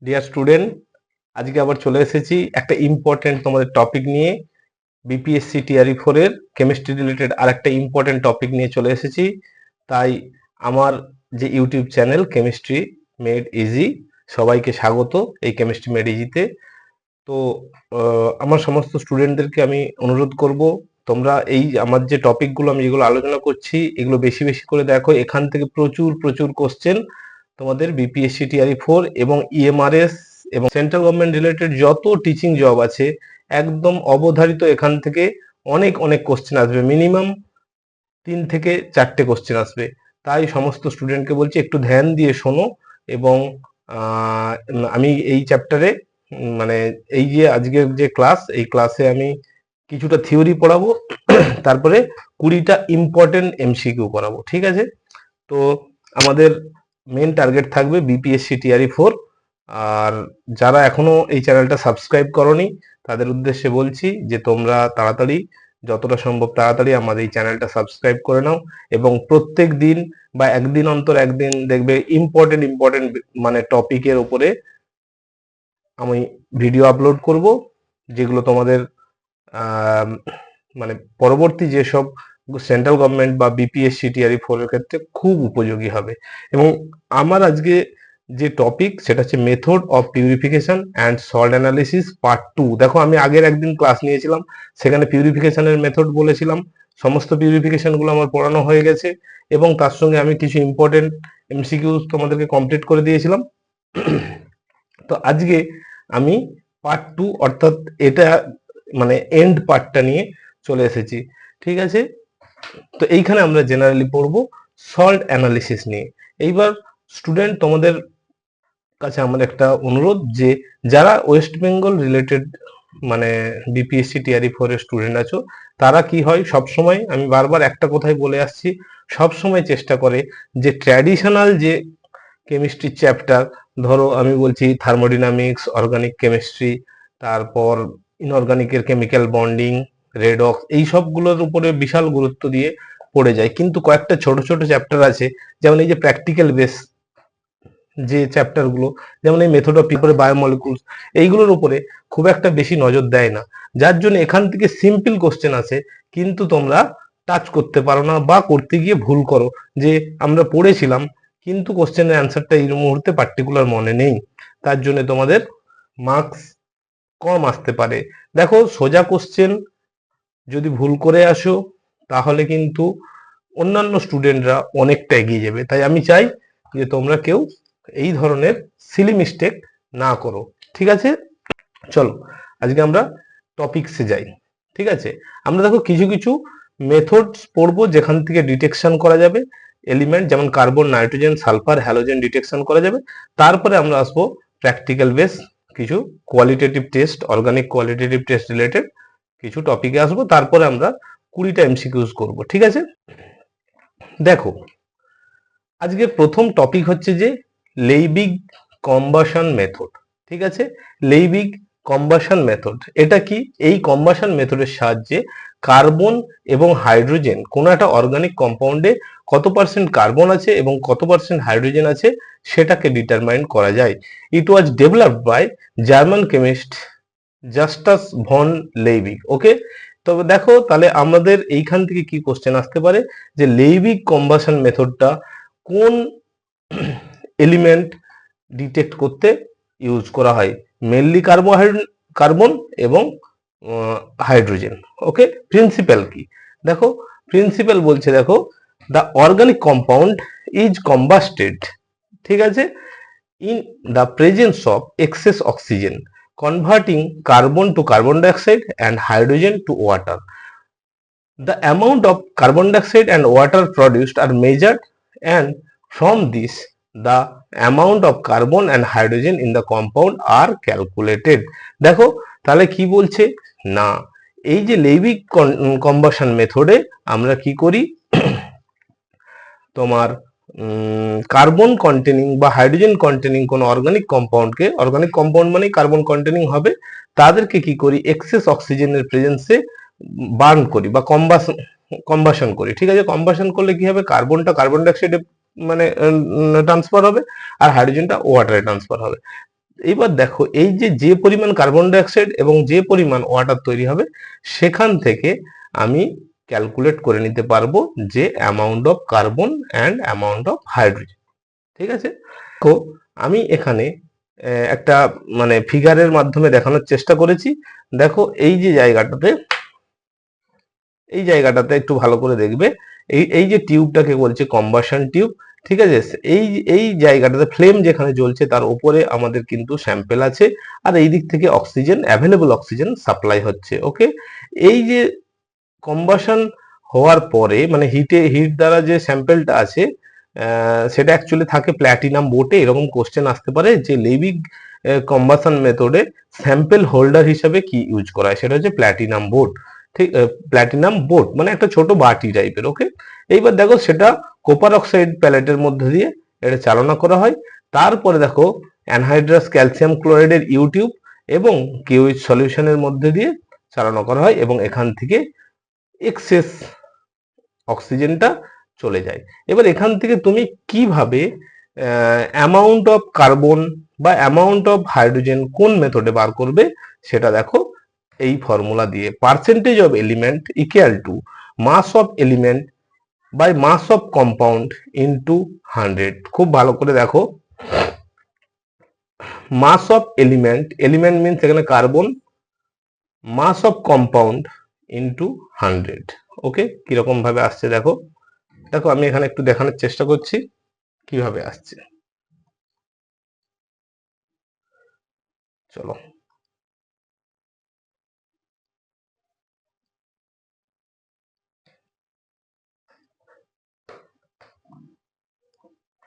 Dear student, আজকে আবার চলে এসেছি একটা ইম্পর্টেন্ট তোমাদের টপিক নিয়ে। বিপিএসসি টিআরই 4 এর কেমিস্ট্রি রিলেটেড আর একটা ইম্পর্টেন্ট টপিক নিয়ে চলে এসেছি। তাই আমার যে YouTube channel chemistry made easy, সবাইকে স্বাগত এই কেমিস্ট্রি মেড ইজিতে। তো আমার সমস্ত স্টুডেন্টদেরকে আমি অনুরোধ করব, তোমরা এই আমার যে টপিকগুলো আমি যেগুলো আলোচনা করছি এগুলো বেশি বেশি করে দেখো। এখান থেকে প্রচুর প্রচুর কোশ্চেন তোমাদের বিপিএসসি টিআরই 4 এবং ইএমআরএস এবং সেন্ট্রাল গভর্নমেন্ট রিলেটেড যত টিচিং জব আছে একদম অবধারিত এখান থেকে অনেক অনেক কোশ্চেন আসবে। মিনিমাম 3 থেকে 4টে কোশ্চেন আসবে। তাই সমস্ত স্টুডেন্টকে বলছি একটু ধ্যান দিয়ে শোনো। এবং আমি এই চ্যাপ্টারে মানে এই যে আজকের যে ক্লাস, এই ক্লাসে আমি কিছুটা থিওরি পড়াবো, তারপরে 20টা ইম্পর্টেন্ট এমসিকিউ করাবো। ঠিক আছে? তো আমাদের মেন টার্গেট থাকবে বিপিএসসি টিআরই 4। আর যারা এখনো এই চ্যানেলটা সাবস্ক্রাইব করনি তাদের উদ্দেশ্যে বলছি যে তোমরা তাড়াতাড়ি, যতটা সম্ভব তাড়াতাড়ি আমাদের এই চ্যানেলটা সাবস্ক্রাইব করে নাও। এবং প্রত্যেক দিন বা একদিন অন্তর একদিন দেখবে ইম্পর্টেন্ট ইম্পর্টেন্ট মানে টপিকের উপরে আমি ভিডিও আপলোড করব, যেগুলো তোমাদের মানে পরবর্তী যেসব সেন্ট্রাল গভর্নমেন্ট বা বিপিএসসি টিআরই 4 এর ক্ষেত্রে খুব উপযোগী হবে। এবং আমার আজকে যে টপিক সেটা হচ্ছে method of purification and salt analysis part 2। দেখো, আমি আগের একদিন ক্লাস নিয়েছিলাম, সেখানে পিউরিফিকেশনের মেথড বলেছিলাম। সমস্ত পিউরিফিকেশন গুলো আমার পড়ানো হয়ে গেছে এবং তার সঙ্গে আমি কিছু ইম্পর্টেন্ট এমসিকিউ তোমাদেরকে কমপ্লিট করে দিয়েছিলাম। তো আজকে আমি পার্ট 2 অর্থাৎ এটা মানে এন্ড পার্টটা নিয়ে চলে এসেছি। ঠিক আছে? তো এইখানে আমরা জেনারেলি পড়বো সল্ট অ্যানালিসিস নিয়ে। এইবার স্টুডেন্ট, তোমাদের কাছে আমার একটা অনুরোধ যে যারা ওয়েস্ট বেঙ্গল রিলেটেড মানে বিপিএসসি টিআরই 4 এর স্টুডেন্ট আছো, তারা কি হয়, সবসময় আমি বারবার একটা কথাই বলে আসছি, সবসময় চেষ্টা করে যে ট্র্যাডিশনাল যে কেমিস্ট্রি চ্যাপ্টার, ধরো আমি বলছি থার্মোডিনামিক্স, অর্গানিক কেমিস্ট্রি, তারপর ইনঅর্গানিকের কেমিক্যাল বন্ডিং, রেডক্স, এই সবগুলোর উপরে বিশাল গুরুত্ব দিয়ে পড়ে যায়। কিন্তু কয়েকটা ছোট ছোট চ্যাপ্টার আছে, যেমন এই যে প্র্যাকটিক্যাল বেস যে চ্যাপ্টার গুলো, যেমন এই মেথড অফ বায়োমলিকুলস, এইগুলোর উপরে খুব একটা বেশি নজর দেয় না। যার জন্য এখান থেকে সিম্পল কোশ্চেন আছে, কিন্তু তোমরা টাচ করতে পারো না বা করতে গিয়ে ভুল করো, যে আমরা পড়েছিলাম কিন্তু কোশ্চেনের অ্যান্সারটা এই মুহূর্তে পার্টিকুলার মনে নেই। তার জন্য তোমাদের মার্কস কম আসতে পারে। দেখো, সোজা কোশ্চেন যদি ভুল করে আসো তাহলে কিন্তু অন্যান্য স্টুডেন্টরা অনেকটা এগিয়ে যাবে। তাই আমি চাই যে তোমরা কেউ এই ধরনের সিলি মিস্টেক না করো। ঠিক আছে? চলো আজকে আমরা টপিকসে যাই। ঠিক আছে? আমরা দেখো কিছু কিছু মেথডস পড়বো যেখান থেকে ডিটেকশন করা যাবে এলিমেন্ট, যেমন carbon, nitrogen, sulphur, halogen detection করা যাবে। তারপরে আমরা আসবো প্র্যাকটিক্যাল বেস কিছু qualitative test, organic qualitative test related কিছু টপিকে আসবো। তারপরে আমরা 20টা এমসিকিউজ করব। ঠিক আছে? দেখো, আজকের প্রথম টপিক হচ্ছে যে লেইবিগ কম্বাশন মেথড। ঠিক আছে? লেইবিগ কম্বাশন মেথড এটা কি? এই কম্বাশন মেথডের সাহায্যে কার্বন এবং হাইড্রোজেন কোনো একটা অর্গানিক কম্পাউন্ডে কত পার্সেন্ট কার্বন আছে এবং কত পার্সেন্ট হাইড্রোজেন আছে সেটাকে ডিটারমাইন করা যায়। It was developed by German chemist Justus von Liebig. Okay, তবে দেখো তাহলে আমাদের এইখান থেকে কি কোশ্চেন আসতে পারে, যে লেইবিগ কম্বাশন মেথডটা কোন এলিমেন্ট ডিটেক্ট করতে ইউজ করা হয়? মেনলি কার্বন এবং হাইড্রোজেন। ওকে, প্রিন্সিপাল কি? দেখো, প্রিন্সিপাল বলছে, দেখো, দ্য অর্গানিক কম্পাউন্ড ইজ কম্বাস্টেড, ঠিক আছে, in the presence of excess oxygen, converting carbon to carbon dioxide and hydrogen to water. The amount of carbon dioxide and water produced are measured, and from this the amount of carbon and hydrogen in the compound are calculated. দেখো তাহলে কি বলছে না, এই যে লেইবিগ combustion মেথডে আমরা কি করি, তোমার কার্বন কন্টেনিং বা হাইড্রোজেন কন্টেনিং কোন অর্গানিক কম্পাউন্ডকে, অর্গানিক কম্পাউন্ড মানে কার্বন কন্টেনিং হবে, তাদেরকে কি করি, এক্সেস অক্সিজেনের প্রেজেন্সে বার্ন করি বা কম্বাশন করি। ঠিক আছে? কম্বাশন করলে কি হবে, কার্বনটা কার্বন ডাইঅক্সাইডে মানে ট্রান্সফার হবে আর হাইড্রোজেনটা ওয়াটারে ট্রান্সফার হবে। এইবার দেখো এই যে পরিমাণ কার্বন ডাইঅক্সাইড এবং যে পরিমাণ ওয়াটার তৈরি হবে সেখান থেকে আমি ক্যালকুলেট করে নিতে পারবো যে amount of carbon and amount of hydrogen. ঠিক আছে, তো আমি এখানে একটা মানে ফিগারের মাধ্যমে দেখানোর চেষ্টা করেছি। দেখো এই যে জায়গাটাতে, এই জায়গাটাতে একটু ভালো করে দেখবে, এই যে টিউবটাকে বলছে কম্বাসন টিউব। ঠিক আছে, এই জায়গাটাতে ফ্লেম যেখানে জ্বলছে তার উপরে আমাদের কিন্তু স্যাম্পেল আছে, আর এই দিক থেকে অক্সিজেন, অ্যাভেলেবল অক্সিজেন সাপ্লাই হচ্ছে। ওকে, এই যে কম্বাসন হওয়ার পরে মানে হিট দ্বারা যে স্যাম্পেলটা আছে সেটা অ্যাকচুয়ালি থাকে প্ল্যাটিনাম বোটে। এরকম কোশ্চেন আসতে পারে যে লেভিগ কম্বাসন মেথডে স্যাম্পেল হোল্ডার হিসাবে কি ইউজ করা হয়, সেটা হচ্ছে প্ল্যাটিনাম বোট। ঠিক, প্ল্যাটিনাম বোট মানে একটা ছোট বাটি টাইপের। ওকে, এইবার দেখো সেটা কপার অক্সাইড প্যালেটের মধ্যে দিয়ে এটা চালনা করা হয়। তারপরে দেখো অ্যানহাইড্রাস ক্যালসিয়াম ক্লোরাইডের ইউটিউব এবং কিউইচ সলিউশনের মধ্যে দিয়ে চালনা করা হয় এবং এখান থেকে এক্সেস অক্সিজেনটা চলে যায়। এবার এখান থেকে তুমি কিভাবে অ্যামাউন্ট অফ কার্বন বা অ্যামাউন্ট অফ হাইড্রোজেন কোন মেথডে বার করবে সেটা দেখো এই ফর্মুলা দিয়ে, percentage of element equal to mass of element by mass of compound into 100। খুব ভালো করে দেখো, mass of element, element means এখানে carbon, mass of compound into 100। Okay, কিরকম ভাবে আসছে দেখো, দেখো আমি এখানে একটু দেখানোর চেষ্টা করছি কিভাবে আসছে। চলো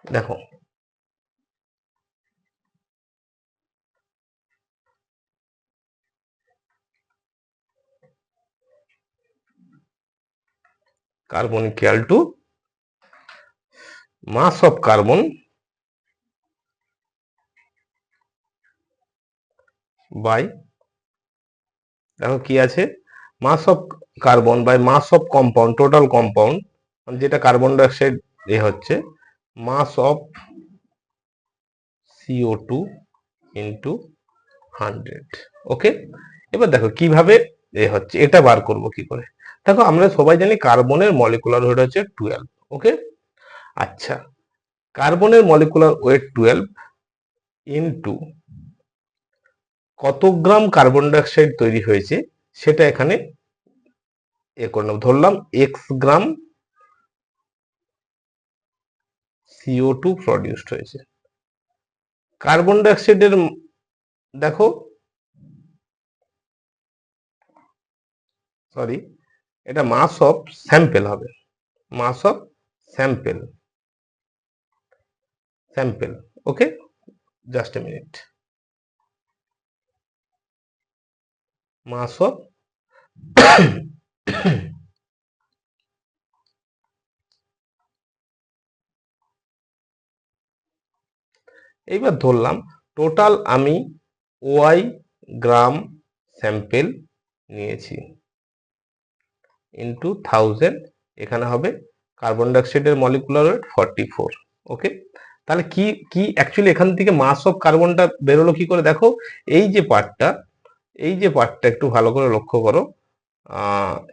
দেখো, carbon equal to mass of carbon by, দেখো কি আছে, mass of carbon by mass of compound, total compound যেটা কার্বন ডাইঅক্সাইড এ হচ্ছে, মাস অফ CO2 ইন্টু 100। ওকে, এবার দেখো কিভাবে এ হচ্ছে, এটা বার করব কি করে। দেখো আমরা সবাই জানি কার্বনের মলিকুলার ওয়েট হচ্ছে 12। ওকে, আচ্ছা, কার্বনের মলিকুলার ওয়েট 12 ইন্টু কত গ্রাম কার্বন ডাইঅক্সাইড তৈরি হয়েছে সেটা এখানে এ করলাম, ধরলাম এক্স গ্রাম CO2 প্রডিউসড হয়েছে। কার্বন ডাইঅক্সাইডের দেখো, সরি, এটা মাস অফ স্যাম্পেল হবে, mass of sample, sample. Okay, just a minute, mass of এইবার ধরলাম টোটাল আমি ওয়াই গ্রাম স্যাম্পেল নিয়েছি ইন্টু 1000, এখানে হবে কার্বন ডাইঅক্সাইডের মলিকুলার ওয়েট 44। ওকে, তাহলে কি কি অ্যাকচুয়ালি এখান থেকে মাস অফ কার্বনটা বেরোলো কি করে, দেখো এই যে পার্টটা, এই যে পার্টটা একটু ভালো করে লক্ষ্য করো,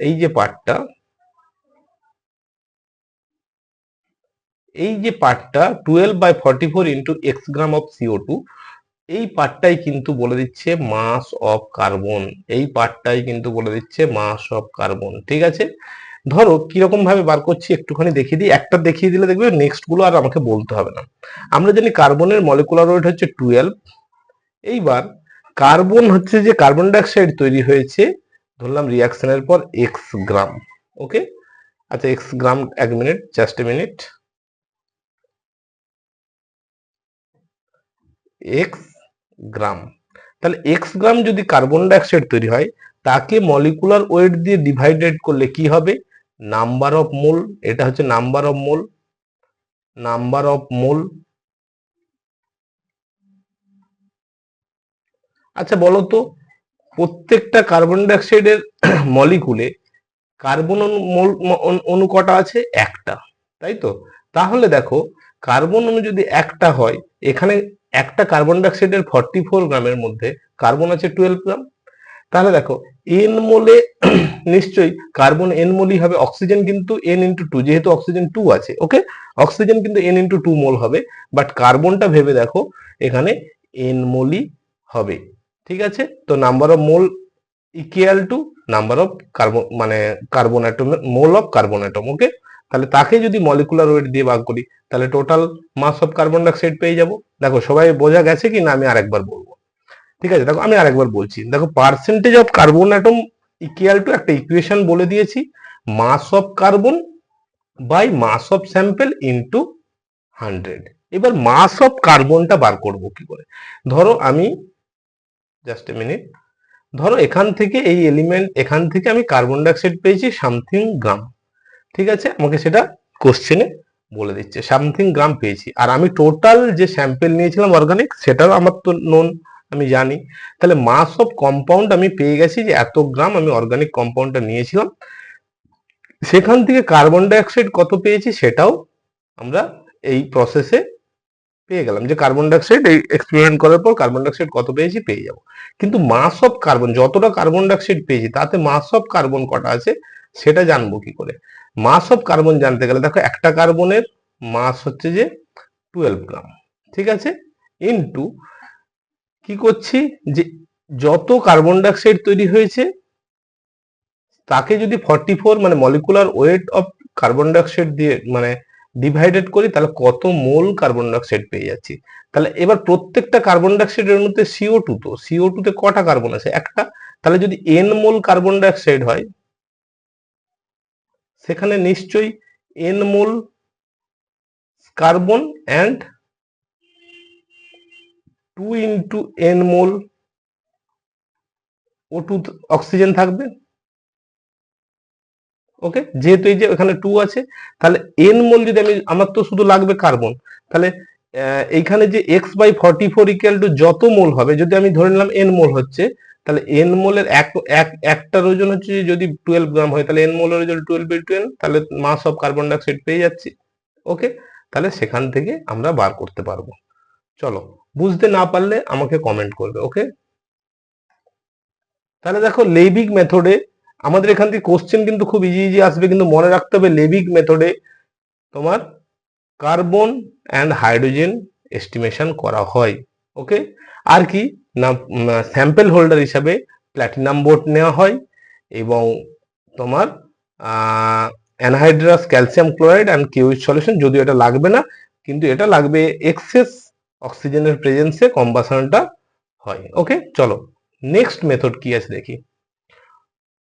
এই যে পার্টটা, এই যে পার্টটা 12/44 into x gram of CO2, এই পার্টটাই কিন্তু বলে দিচ্ছে মাস অফ কার্বন, এই পার্টটাই কিন্তু বলে দিচ্ছে মাস অফ কার্বন। ঠিক আছে, ধরো কিরকম ভাবে বার করছি একটুখানি দেখিয়ে দিই, একটা দেখিয়ে দিলে দেখবে নেক্সট গুলো আর আমাকে বলতে হবে না। আমরা জানি কার্বনের মলিকুলার ওয়েট হচ্ছে 12। এইবার কার্বন হচ্ছে যে কার্বন ডাইঅক্সাইড তৈরি হয়েছে ধরলাম রিয়াকশনের পর এক্স গ্রাম। ওকে, আচ্ছা এক্স গ্রাম, এক মিনিট, just a minute, x gram, তাহলে এক্স গ্রাম যদি কার্বন ডাইঅক্সাইড তৈরি হয় তাকে মলিকুলার ওয়েট দিয়ে ডিভাইডেড করলে কি হবে, নাম্বার অফ মোল, এটা হচ্ছে number of mole, number of মোল। আচ্ছা বলো তো, প্রত্যেকটা কার্বন ডাইঅক্সাইডের মলিকুলে কার্বন অণু কটা আছে, একটা, তাই তো। তাহলে দেখো কার্বন অণু যদি একটা হয়, এখানে একটা কার্বন ডাইঅক্সাইডের 44 গ্রামের মধ্যে কার্বন আছে 12 গ্রাম। তাহলে দেখো এন মোলে নিশ্চয়ই কার্বন এন মোলই হবে, অক্সিজেন কিন্তু এন ইন্টু টু, যেহেতু অক্সিজেন 2 আছে। ওকে, অক্সিজেন কিন্তু এন ইন্টু 2 মোল হবে, বাট কার্বনটা ভেবে দেখো এখানে এন মোলই হবে। ঠিক আছে, তো number of mole equal to number of carbon, মানে carbon atom, mole of carbon atom. Okay, তাহলে তাকে যদি মলিকুলার ওয়েট দিয়ে ভাগ করি তাহলে total mass of carbon dioxide পেয়ে যাব। দেখো সবাই বোঝা গেছে কি না আমি আরেকবার বলবো? ঠিক আছে, দেখো আমি আরেকবার বলছি, দেখো percentage of carbon atom equal to একটা ইকুয়েশন বলে দিয়েছি, mass of carbon by mass of sample into 100। এবার মাস অফ কার্বনটা বার করব কি করে? ধরো আমি জাস্ট এ মিনিট, ধরো এখান থেকে এই এলিমেন্ট, এখান থেকে আমি কার্বন ডাইঅক্সাইড পেয়েছি সামথিং গ্রাম। ঠিক আছে, আমাকে সেটা কোশ্চেনে বলে দিচ্ছে সামথিং গ্রাম পেয়েছি, আর আমি টোটাল যে স্যাম্পেল নিয়েছিলাম অর্গানিক সেটাও আমার তো নোন, আমি জানি। তাহলে মাস অফ কম্পাউন্ড আমি পেয়ে গেছি যে এত গ্রাম আমি অর্গানিক কম্পাউন্ডটা নিয়েছিলাম, সেখান থেকে কার্বন ডাইঅক্সাইড কত পেয়েছি সেটাও আমরা এই প্রসেসে পেয়ে গেলাম, যে কার্বন ডাইঅক্সাইড এই এক্সপেরিমেন্ট করার পর কার্বন ডাইঅক্সাইড কত পেয়েছি পেয়ে যাব। কিন্তু মাস অফ কার্বন, যতটা কার্বন ডাইঅক্সাইড পেয়েছি তাতে মাস অফ কার্বন কটা আছে সেটা জানবো কি করে? মাস অফ কার্বন জানতে গেলে দেখো একটা কার্বনের মাস হচ্ছে যে 12 গ্রাম। ঠিক আছে, ইনটু কি করছি, যে যত কার্বন ডাইঅক্সাইড তৈরি হয়েছে তাকে যদি 44 মানে molecular weight of carbon dioxide দিয়ে মানে ডিভাইডেড করি তাহলে কত মোল কার্বন ডাইঅক্সাইড পেয়ে যাচ্ছি। তাহলে এবার প্রত্যেকটা কার্বন ডাইঅক্সাইডের মধ্যে CO2, তো CO2 তে কটা কার্বন আছে? একটা। তাহলে যদি n মোল কার্বন ডাইঅক্সাইড হয় সেখানে নিশ্চয়ই n mole carbon and 2 into n mole O2 oxygen থাকবে। ওকে, যেহেতু এই যে এখানে 2 আছে, তাহলে n মোল যদি আমি, আমার তো শুধু লাগবে কার্বন, তাহলে এইখানে যে x বাই 44 ইকুয়াল টু যত মোল হবে, যদি আমি ধরে নিলাম n মোল হচ্ছে, তাহলে n মোলের একটার ওজন হচ্ছে যদি 12 গ্রাম হয় তাহলে n মোলের ওজন 12 বাই 12, তাহলে মাস অফ কার্বন ডাইঅক্সাইড পেয়ে যাচ্ছি। ওকে, তাহলে সেখান থেকে আমরা বার করতে পারবো। চলো, বুঝতে না পারলে আমাকে কমেন্ট করবে। ওকে, তাহলে দেখো লেভিক মেথডে আমাদের এখান থেকে কোশ্চেন কিন্তু খুব ইজি ইজি আসবে, কিন্তু মনে রাখতে হবে লেভিক মেথডে তোমার কার্বন অ্যান্ড হাইড্রোজেন এস্টিমেশন করা হয়। ওকে, আর কি না, স্যাম্পল হোল্ডার হিসাবে প্ল্যাটিনাম বোর্ড নেওয়া হয় এবং তোমার অ্যানহাইড্রাস ক্যালসিয়াম ক্লোরাইড অ্যান্ড কিউইচ সলিউশন, যদিও এটা লাগবে না কিন্তু এটা লাগবে এক্সেস অক্সিজেনের প্রেজেন্সে কম্বাসনটা হয়। ওকে, চলো নেক্সট মেথড কি আছে দেখি,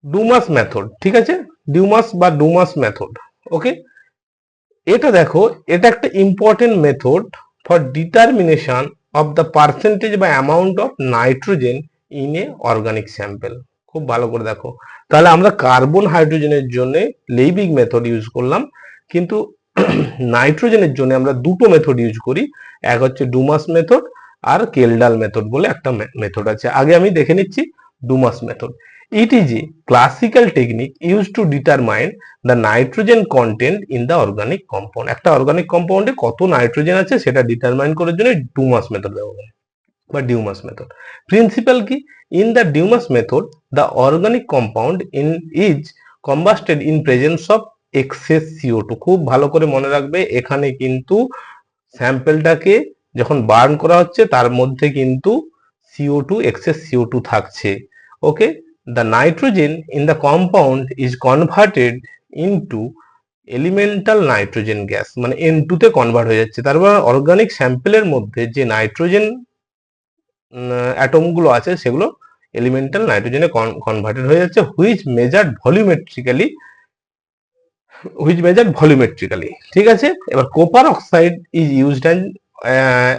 ডুমাস মেথড। ঠিক আছে, ডিউমাস বা ডুমাস মেথড। ওকে, এটা দেখো, এটা একটা important method for determination of the percentage বা amount of nitrogen in a organic sample. খুব ভালো করে দেখো, তাহলে আমরা কার্বন হাইড্রোজেনের জন্য লেইবিগ মেথড ইউজ করলাম, কিন্তু নাইট্রোজেনের জন্য আমরা দুটো মেথড ইউজ করি, এক হচ্ছে ডুমাস মেথড আর কেলডাল মেথড বলে একটা মেথড আছে। আগে আমি দেখে নিচ্ছি Dumas method. It is a classical technique used to determine the nitrogen content in the organic compound. একটা অর্গানিক কম্পাউন্ডে কত নাইট্রোজেন আছে সেটা ডিটারমাইন করার জন্য ডুমাস মেথড ব্যবহার হয় বা ডিউমাস মেথড। প্রিন্সিপাল কি? In the Dumas method the organic compound is combusted in presence of excess CO2। খুব ভালো করে মনে রাখবে, এখানে কিন্তু স্যাম্পলটাকে যখন বার্ন করা হচ্ছে তার মধ্যে কিন্তু CO2, এক্সেস CO2 থাকছে। ওকে, the nitrogen in the compound is converted into elemental nitrogen gas, মানে N2 তে কনভার্ট হয়ে যাচ্ছে। তারপর অর্গানিক স্যাম্পলের মধ্যে যে নাইট্রোজেন অ্যাটম গুলো আছে সেগুলো এলিমেন্টাল নাইট্রোজেনে কনভার্টেড হয়ে যাচ্ছে, হুইচ মেজার্ড ভলিউমেট্রিক্যালি। ঠিক আছে, এবার copper oxide is used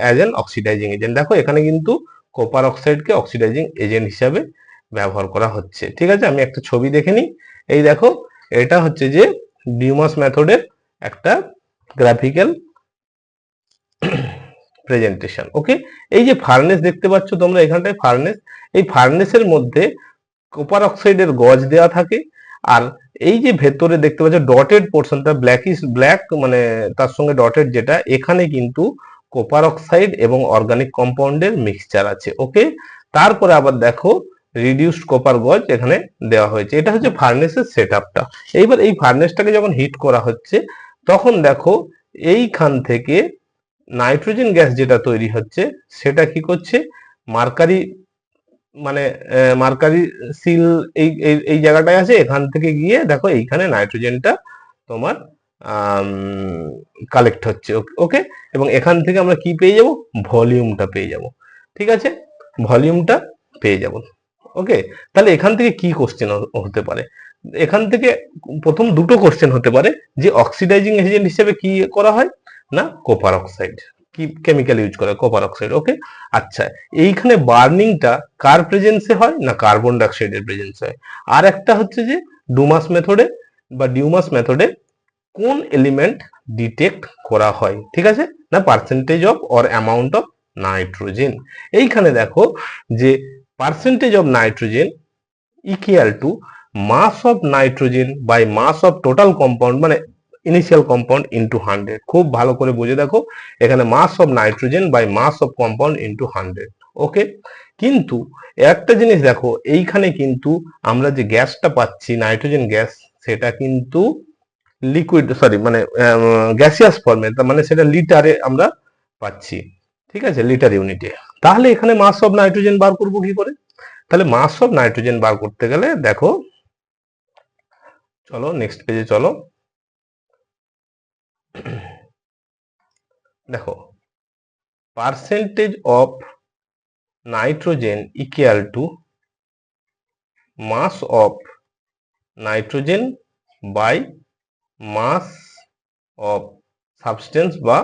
as an oxidising agent. দেখো এখানে কিন্তু কোপার অক্সাইডকে অক্সিডাইজিং এজেন্ট হিসাবে ব্যবহার করা হচ্ছে। ঠিক আছে, আমি একটা ছবি দেখে নিই। এই দেখো, এটা হচ্ছে যে ডিউমাস মেথডের একটা গ্রাফিক্যাল প্রেজেন্টেশন। ওকে, এই যে ফার্নেস দেখতে পাচ্ছ তোমরা এখানটায় ফার্নেস, এই ফার্নেসের মধ্যে কপার অক্সাইডের গজ দেওয়া থাকে আর এই যে ভেতরে দেখতে পাচ্ছ ডটেড পোর্শনটা ব্ল্যাক মানে তার সঙ্গে ডটেড যেটা, এখানে কিন্তু কপার অক্সাইড এবং অর্গানিক কম্পাউন্ডের মিক্সচার আছে। ওকে, তারপরে আবার দেখো রিডিউসড কপার গজ এখানে দেওয়া হয়েছে। এটা হচ্ছে ফার্নেসের সেটআপটা। এইবার এই ফার্নেসটাকে যখন হিট করা হচ্ছে তখন দেখো এইখান থেকে নাইট্রোজেন গ্যাস যেটা তৈরি হচ্ছে সেটা কি করছে, মার্কারি মানে মার্কারি সিল এই এই জায়গাটায় আছে, এখান থেকে গিয়ে দেখো এইখানে নাইট্রোজেনটা তোমার কালেক্ট হচ্ছে। ওকে, এবং এখান থেকে আমরা কি পেয়ে যাব, ভলিউমটা পেয়ে যাব। ঠিক আছে, ভলিউমটা পেয়ে যাব। ওকে, তাহলে এখান থেকে কি কোশ্চেন হতে পারে, এখান থেকে প্রথম দুটো কোশ্চেন হতে পারে যে অক্সিডাইজিং এজেন্ট হিসেবে কি করা হয় না, কপার অক্সাইড, কি কেমিক্যাল ইউজ করা হয়, কপার অক্সাইড। ওকে, আচ্ছা এইখানে বার্নিংটা কার প্রেজেন্সে হয় না, কার্বন ডাইঅক্সাইডের প্রেজেন্সে হয়। আর একটা হচ্ছে যে ডুমাস মেথডে বা ডিউমাস মেথডে কোন এলিমেন্ট ডিটেক্ট করা হয়, ঠিক আছে না, percentage of or amount of nitrogen. এইখানে দেখো যে percentage of nitrogen equal to mass of nitrogen by mass of total compound মানে ইনিশিয়াল কম্পাউন্ড ইন্টু 100। খুব ভালো করে বুঝে দেখো, এখানে mass of nitrogen by mass of compound into 100। Okay, কিন্তু একটা জিনিস দেখো, এইখানে কিন্তু আমরা যে গ্যাসটা পাচ্ছি নাইট্রোজেন গ্যাস, সেটা কিন্তু লিকুইড মানে গ্যাসিয়াস ফর্মে, তার মানে সেটা লিটারে আমরা পাচ্ছি। ঠিক আছে, লিটার ইউনিটে। তাহলে এখানে মাস অফ নাইট্রোজেন বার করবো কি করে, তাহলে মাস অফ নাইট্রোজেন বার করতে গেলে দেখো, চলো নেক্সট পেজে চলো। দেখো percentage of nitrogen equal to mass of nitrogen by mass of substance বা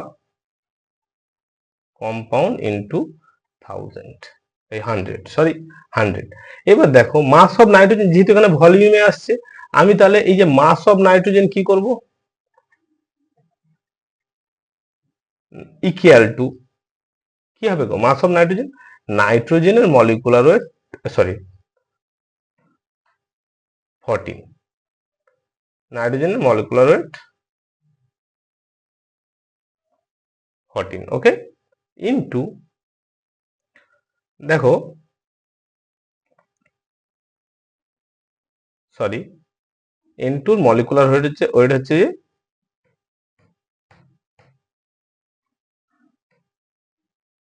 কম্পাউন্ড ইন্টু 1000, এই 100। এবার দেখো মাস অফ নাইট্রোজেন যেহেতু এখানে ভলিউমে আসছে, আমি তাহলে এই যে মাস অফ নাইট্রোজেন কি করব, ইকুয়াল টু কি হবে গো, মাস অফ নাইট্রোজেন, নাইট্রোজেনের মলিকুলার ওয়েট 14, নাইট্রোজেনের মলিকুলার ওয়েট 14। ওকে, ইনটু দেখো ইনটুর মলিকুলার ওয়েট হচ্ছে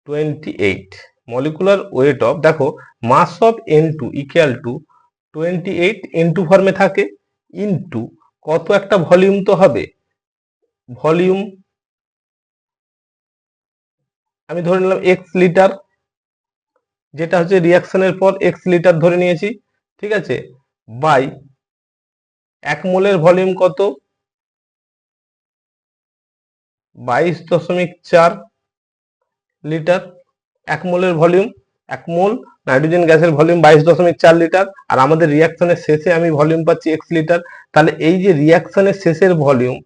28, মলিকুলার ওয়েট অফ, দেখো mass of N2 equal to 28 N2 ফর্মে থাকে, ইনটু কত একটা ভলিউম তো হবে, ভলিউম আমি ধরে নিলাম এক্স লিটার, যেটা হচ্ছে রিয়াকশনের পর এক্স লিটার ধরে নিয়েছি। ঠিক আছে, বাই 1 মোলের ভলিউম কত, 22.4 লিটার। 1 মোলের ভলিউম, 1 মোল নাইট্রোজেন গ্যাসের ভলিউম 22.4 লিটার, আর আমাদের রিয়াকশনের শেষে আমি ভলিউম পাচ্ছি এক্স লিটার। তাহলে এই যে রিয়াকশনের শেষের volume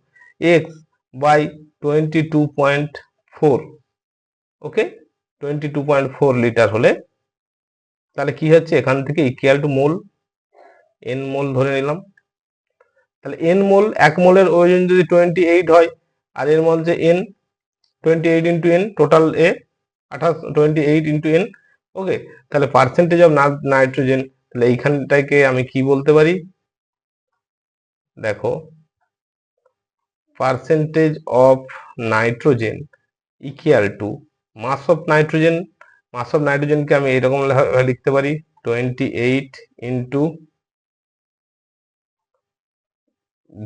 x by 22.4, okay, 22.4 litre হলে তাহলে কি হচ্ছে, এখান থেকে equal to mole, N mole ধরে নিলাম। তাহলে এন মোল, 1 মোলের ওজন যদি 28 হয়, আর এর মোল যে এন, 28 ইন্টু এন, টোটাল এ 28, 28 ইন্টু এন। ওকে, তাহলে পার্সেন্টেজ অফ নাইট্রোজেন, তাহলে এইখানটাকে আমি কি বলতে পারি, দেখো percentage of nitrogen equal to mass of nitrogen, mass of নাইট্রোজেনকে আমি এরকম লিখতে পারি 28 into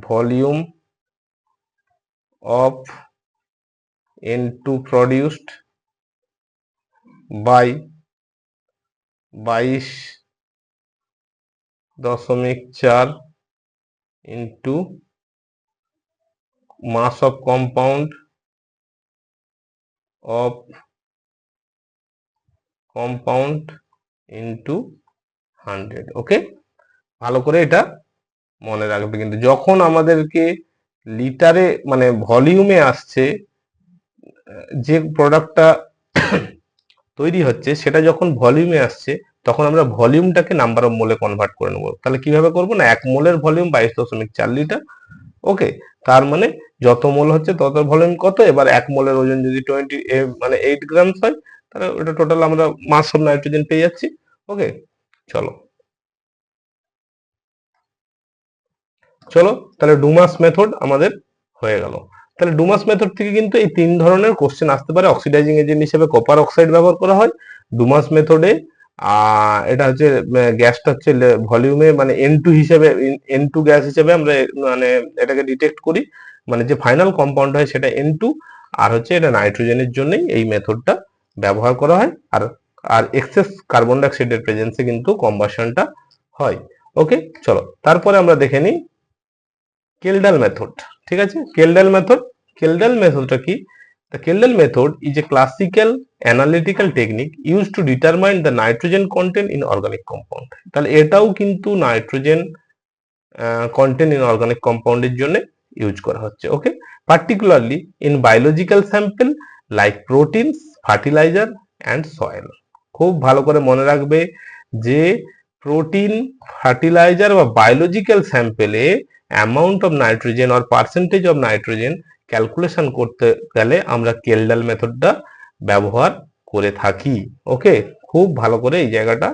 volume of N2 produced by 22.4 into mass of compound into 100। ওকে, ভালো করে এটা মনে রাখবে, কিন্তু যখন আমাদেরকে লিটারে মানে ভলিউমে আসছে, যে প্রোডাক্টটা তৈরি হচ্ছে সেটা যখন ভলিউমে আসছে তখন আমরা ভলিউমটাকে নাম্বার অফ মোলে কনভার্ট করে নেবো। তাহলে কিভাবে করবো না, 1 মোলের ভলিউম 22.4 লিটার। ওকে, তার মানে যত মোল হচ্ছে তত ভলিউম কত। এবার 1 মোলের ওজন যদি 8 গ্রাম হয়, তাহলে ওটা টোটাল আমরা মাস অফ নাইট্রোজেন পেয়ে যাচ্ছি। ওকে, চলো চলো তাহলে ডুমাস মেথড আমাদের হয়ে গেল। তাহলে ডুমাস মেথড থেকে কিন্তু এই 3 ধরনের কোশ্চেন আসতে পারে। অক্সিডাইজিং এজেন্ট হিসেবে কপার অক্সাইড ব্যবহার করা হয় ডুমাস মেথডে। এটা হচ্ছে গ্যাসটা হচ্ছে ভলিউমে মানে N2 হিসেবে, N2 গ্যাস হিসেবে আমরা মানে এটাকে ডিটেক্ট করি, মানে যে ফাইনাল কম্পাউন্ড হয় সেটা N2। আর হচ্ছে এটা নাইট্রোজেনের জন্যই এই মেথডটা ব্যবহার করা হয়। আর আর এক্সেস কার্বন ডাইঅক্সাইডের প্রেজেন্সে কিন্তু কম্বাসনটা হয়। ওকে, চলো তারপরে আমরা দেখে নিই কেলডাল মেথড। ঠিক আছে, কেলডাল মেথড। কেলডাল মেথডটা কি? The Kendall method is a classical analytical technique used to determine the nitrogen content in organic compound. তাহলে এটাও কিন্তু নাইট্রোজেন কন্টেন্ট ইন অর্গানিক কম্পাউন্ডের জন্য ইউজ করা হচ্ছে। Okay, particularly in biological sample like proteins, fertiliser and soil. খুব ভালো করে মনে রাখবে যে প্রোটিন, ফার্টিলাইজার বা বায়োলজিক্যাল স্যাম্পেলে amount of nitrogen or percentage of nitrogen calculation করতে গেলে আমরা কেলডাল মেথডটা ব্যবহার করে থাকি। ওকে, খুব ভালো করে এই জায়গাটা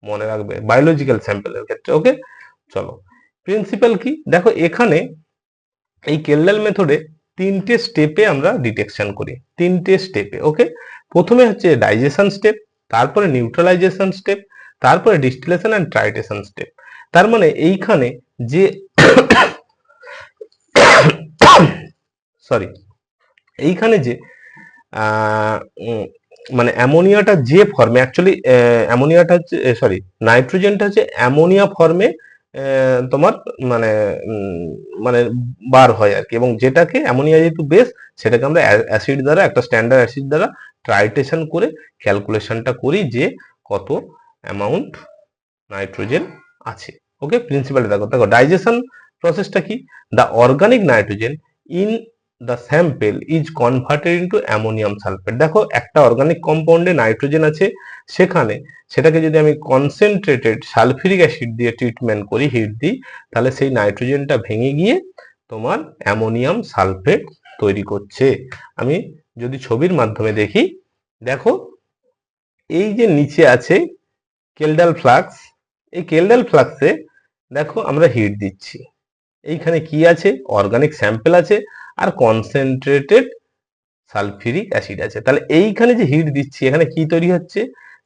মনে রাখবে বায়োলজিক্যাল স্যাম্পলের ক্ষেত্রে। ওকে, চলো প্রিন্সিপাল কি দেখো, এখানে এই কেলডাল মেথডে 3টে স্টেপে আমরা ডিটেকশন করি, 3টে স্টেপে। ওকে, প্রথমে হচ্ছে ডাইজেশন স্টেপ, তারপরে নিউট্রালাইজেশন স্টেপ, তারপরে ডিস্টিলেশন অ্যান্ড ট্রাইটেশন স্টেপ। তার মানে এইখানে যে সরি, এইখানে যে মানে অ্যামোনিয়াটা যে ফর্মে অ্যাকচুয়ালি অ্যামোনিয়াটা হচ্ছে সরি নাইট্রোজেনটা হচ্ছে অ্যামোনিয়া ফর্মে তোমার মানে মানে বার হয় আর কি, এবং যেটাকে অ্যামোনিয়া যেহেতু বেস, সেটাকে আমরা অ্যাসিড দ্বারা, একটা স্ট্যান্ডার্ড অ্যাসিড দ্বারা ট্রাইটেশন করে ক্যালকুলেশনটা করি যে কত অ্যামাউন্ট নাইট্রোজেন আছে। ওকে, প্রিন্সিপালটা দেখো, দেখো ডাইজেশন প্রসেসটা কি, the organic nitrogen in the sample is converted into ammonium sulphate. দেখো একটা অর্গানিক কম্পাউন্ডে নাইট্রোজেন আছে, সেখানে সেটাকে যদি আমি কনসেন্ট্রেটেড সালফিউরিক অ্যাসিড দিয়ে ট্রিটমেন্ট করি, হিট দিই, তাহলে সেই নাইট্রোজেনটা ভেঙে গিয়ে তোমার অ্যামোনিয়াম সালফেট তৈরি করছে। আমি যদি ছবির মাধ্যমে দেখি, দেখো এই যে নিচে আছে কেলডাল ফ্লাক্স, এই কেলডাল ফ্লাক্সে দেখো আমরা হিট দিচ্ছি, এইখানে কি আছে, অর্গানিক স্যাম্পল আছে আর কনসেন্ট্রেটেড সালফিউরিক অ্যাসিড আছে। তাহলে এইখানে যে হিট দিচ্ছি, এখানে কি তৈরি হচ্ছে,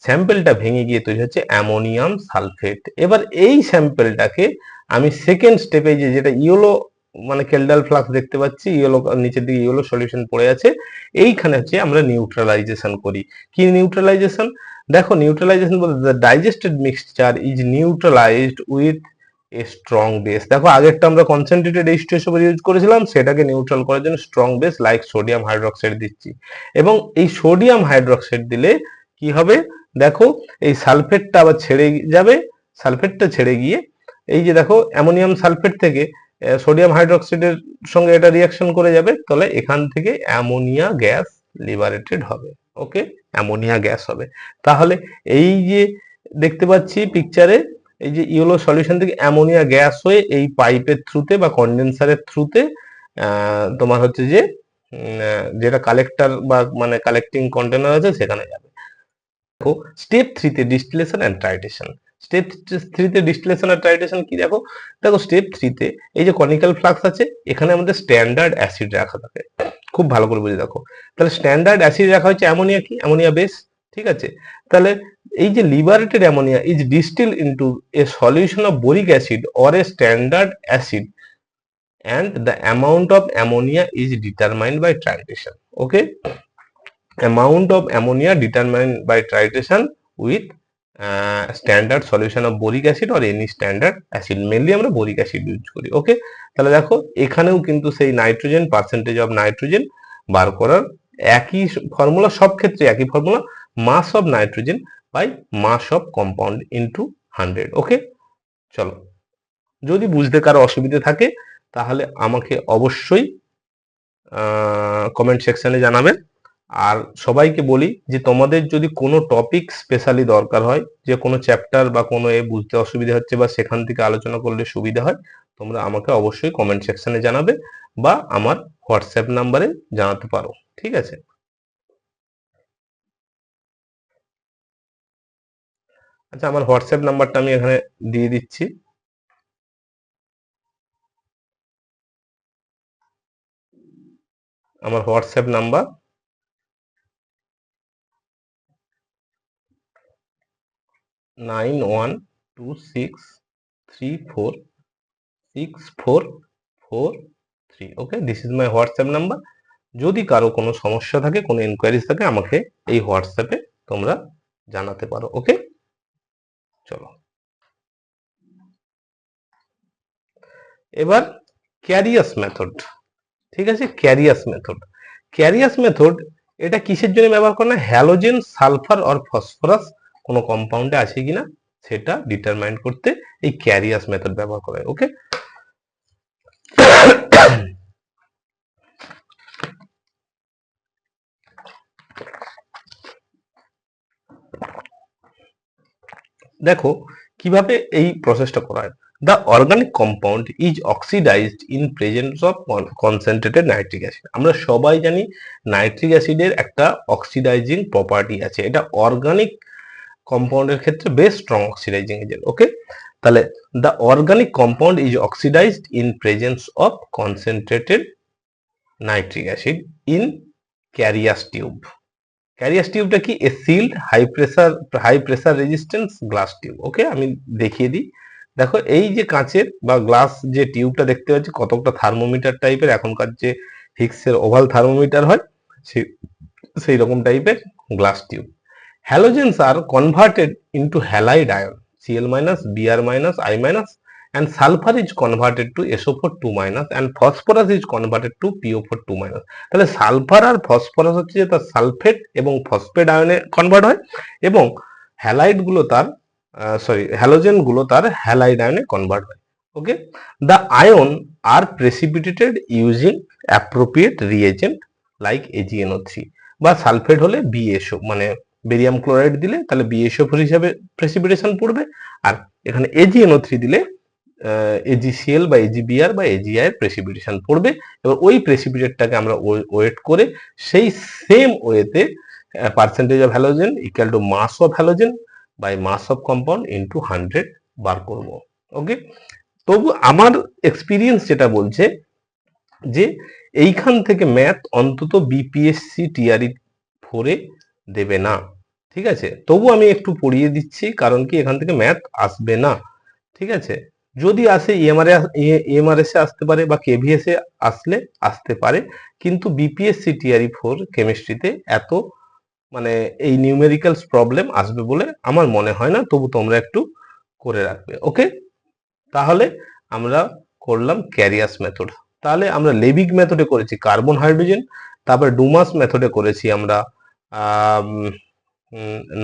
স্যাম্পলটা ভেঙে গিয়ে তৈরি হচ্ছে অ্যামোনিয়াম সালফেট। এবার এই স্যাম্পলটাকে আমি সেকেন্ড স্টেপে যেটা ইয়েলো মানে কেলডাল ফ্লাক্স দেখতে পাচ্ছি, ইয়েলো নিচের দিকে ইয়েলো সলিউশন পড়ে আছে, এইখানে হচ্ছে আমরা নিউট্রালাইজেশন করি। কি নিউট্রালাইজেশন, দেখো নিউট্রালাইজেশন বলতে the digested mixture is neutralised with a strong base. দেখো আগেরটা আমরা কনসেন্ট্রেটেড H2SO ইউজ করেছিলাম, সেটাকে নিউট্রাল করার জন্য strong base like sodium hydroxide দিচ্ছি, এবং এই সোডিয়াম হাইড্রোক্সাইড দিলে কি হবে, দেখো এই সালফেটটা আবার ছেড়ে যাবে, সালফেটটা ছেড়ে গিয়ে এই যে দেখো অ্যামোনিয়াম সালফেট থেকে সোডিয়াম হাইড্রোক্সাইডের সঙ্গে এটা রিয়াকশন করে যাবে, তাহলে এখান থেকে অ্যামোনিয়া গ্যাস লিবারেটেড হবে। ওকে, অ্যামোনিয়া গ্যাস হবে। তাহলে এই যে দেখতে পাচ্ছি পিকচারে, এই যে ইয়েলো সলিউশন থেকে অ্যামোনিয়া গ্যাস হয়ে এই পাইপের থ্রুতে বা কন্ডেন্সারের থ্রুতে তোমার হচ্ছে যে যেটা কালেক্টর বা মানে কালেক্টিং কন্টেনার আছে সেখানে যাবে। দেখো স্টেপ 3তে ডিস্টিলেশন এন্ড ট্রাইটেশন। স্টেপ 3তে ডিস্টিলেশন আর ট্রাইটেশন কি, দেখো দেখো স্টেপ 3তে এই যে কনিক্যাল ফ্লাক্স আছে, এখানে আমাদের স্ট্যান্ডার্ড অ্যাসিড রাখা থাকে, খুব ভালো করে বুঝে দেখো। তাহলে স্ট্যান্ডার্ড অ্যাসিড রাখা হচ্ছে অ্যামোনিয়া, কি অ্যামোনিয়া বেস, ঠিক আছে। তাহলে এই যে liberated ammonia is distil into a solution of boric acid or a standard acid and the amount of ammonia is determined by titration. Okay, amount of ammonia determined by titration with standard solution of boric acid or any standard acid, mainly আমরা boric acid use করি। Okay, তাহলে দেখো এখানেও কিন্তু সেই nitrogen, percentage of nitrogen বার করার একই ফর্মুলা, সব ক্ষেত্রে একই formula, mass of nitrogen by mass of compound into 100। Okay, চলো যদি বুঝতে কারো অসুবিধা থাকে তাহলে আমাকে অবশ্যই কমেন্ট সেকশনে জানাবেন। আর সবাইকে বলি যে তোমাদের যদি কোনো টপিক স্পেশালি দরকার হয়, যে কোনো চ্যাপ্টার বা কোনো বুঝতে অসুবিধা হচ্ছে বা সেখান থেকে আলোচনা করলে সুবিধা হয়, তোমরা আমাকে অবশ্যই কমেন্ট সেকশনে জানাবে বা আমার হোয়াটসঅ্যাপ নাম্বারে জানাতে পারো। ঠিক আছে, আচ্ছা আমার হোয়াটসঅ্যাপ নাম্বারটা আমি এখানে দিয়ে দিচ্ছি। আমার WhatsApp number 9126346443। Okay, this is my WhatsApp number. যদি কারো কোনো সমস্যা থাকে, কোনো ইনকোয়ারিজ থাকে, আমাকে এই হোয়াটসঅ্যাপে তোমরা জানাতে পারো। ওকে, চলো এবার ক্যারিয়াস মেথড। ঠিক আছে, ক্যারিয়াস মেথড, ক্যারিয়াস মেথড এটা কিসের জন্য ব্যবহার করে না, হ্যালোজেন, সালফার আর ফসফরাস কোনো কম্পাউন্ডে আছে কিনা সেটা ডিটারমাইন করতে এই ক্যারিয়াস মেথড ব্যবহার করে। ওকে, দেখো কিভাবে এই প্রসেসটা করা হয়। The organic compound is oxidised in presence of concentrated nitric acid. আমরা সবাই জানি নাইট্রিক অ্যাসিডের একটা অক্সিডাইজিং প্রপার্টি আছে, এটা অর্গানিক কম্পাউন্ডের ক্ষেত্রে বেশ স্ট্রং অক্সিডাইজিং এজেন্ট। ওকে, তাহলে the organic compound is oxidised in presence of concentrated nitric acid in carius tube. Carius টিউবটা কি, a sealed high pressure resistance glass tube. Okay, আমি দেখিয়ে দিই। দেখো এই যে কাঁচের বা গ্লাস যে টিউবটা দেখতে পাচ্ছি, কতকটা থার্মোমিটার টাইপের, এখনকার যে হিক্সের ওভাল থার্মোমিটার হয় সেই রকম টাইপের glass tube. Halogens are converted into halide ion Cl minus, Br minus, I minus, and sulfur is converted to SO4 2 minus, and phosphorus is converted to PO4 2 minus। তাহলে sulphur আর phosphorus হচ্ছে যে তার sulphate এবং phosphate আয়নে convert হয়, এবং halide গুলো তার halogen গুলো তার হ্যালাইড আয়নে কনভার্ট হয়। Okay, the ion are precipitated using appropriate reagent like AgNO3, বা সালফেট হলে BSO, মানে বেরিয়াম ক্লোরাইড দিলে তাহলে BSO4 হিসাবে প্রেসিপিটেশন পড়বে, আর এখানে AgNO3 দিলে AgCl বা AgBr বা AgI এর প্রেসিপিটেশন পড়বে। এবার ওই প্রেসিপিটেটটাকে আমরা ওয়েট করে সেই সেম ওয়েতে percentage of halogen equal to mass of halogen by mass of compound into 100 বার করব। ওকে, তবু আমার এক্সপিরিয়েন্স যেটা বলছে যে এইখান থেকে ম্যাথ অন্তত বিপিএসসি টিআরই 4-এ দেবে না। ঠিক আছে, তবু আমি একটু পড়িয়ে দিচ্ছি, কারণ কি এখান থেকে ম্যাথ আসবে না। ঠিক আছে, যদি আসে EMRS এ আসতে পারে বা KVS এ আসতে পারে, কিন্তু বিপিএসসি টিআরই 4 কেমিস্ট্রিতে এত মানে এই নিউমেরিক্যালস প্রবলেম আসবে বলে আমার মনে হয় না, তবু তোমরা একটু করে রাখবে। ওকে, তাহলে আমরা করলাম ক্যারিয়াস মেথড। তাহলে আমরা লেভিক মেথডে করেছি কার্বন হাইড্রোজেন, তারপর ডুমাস মেথডে করেছি আমরা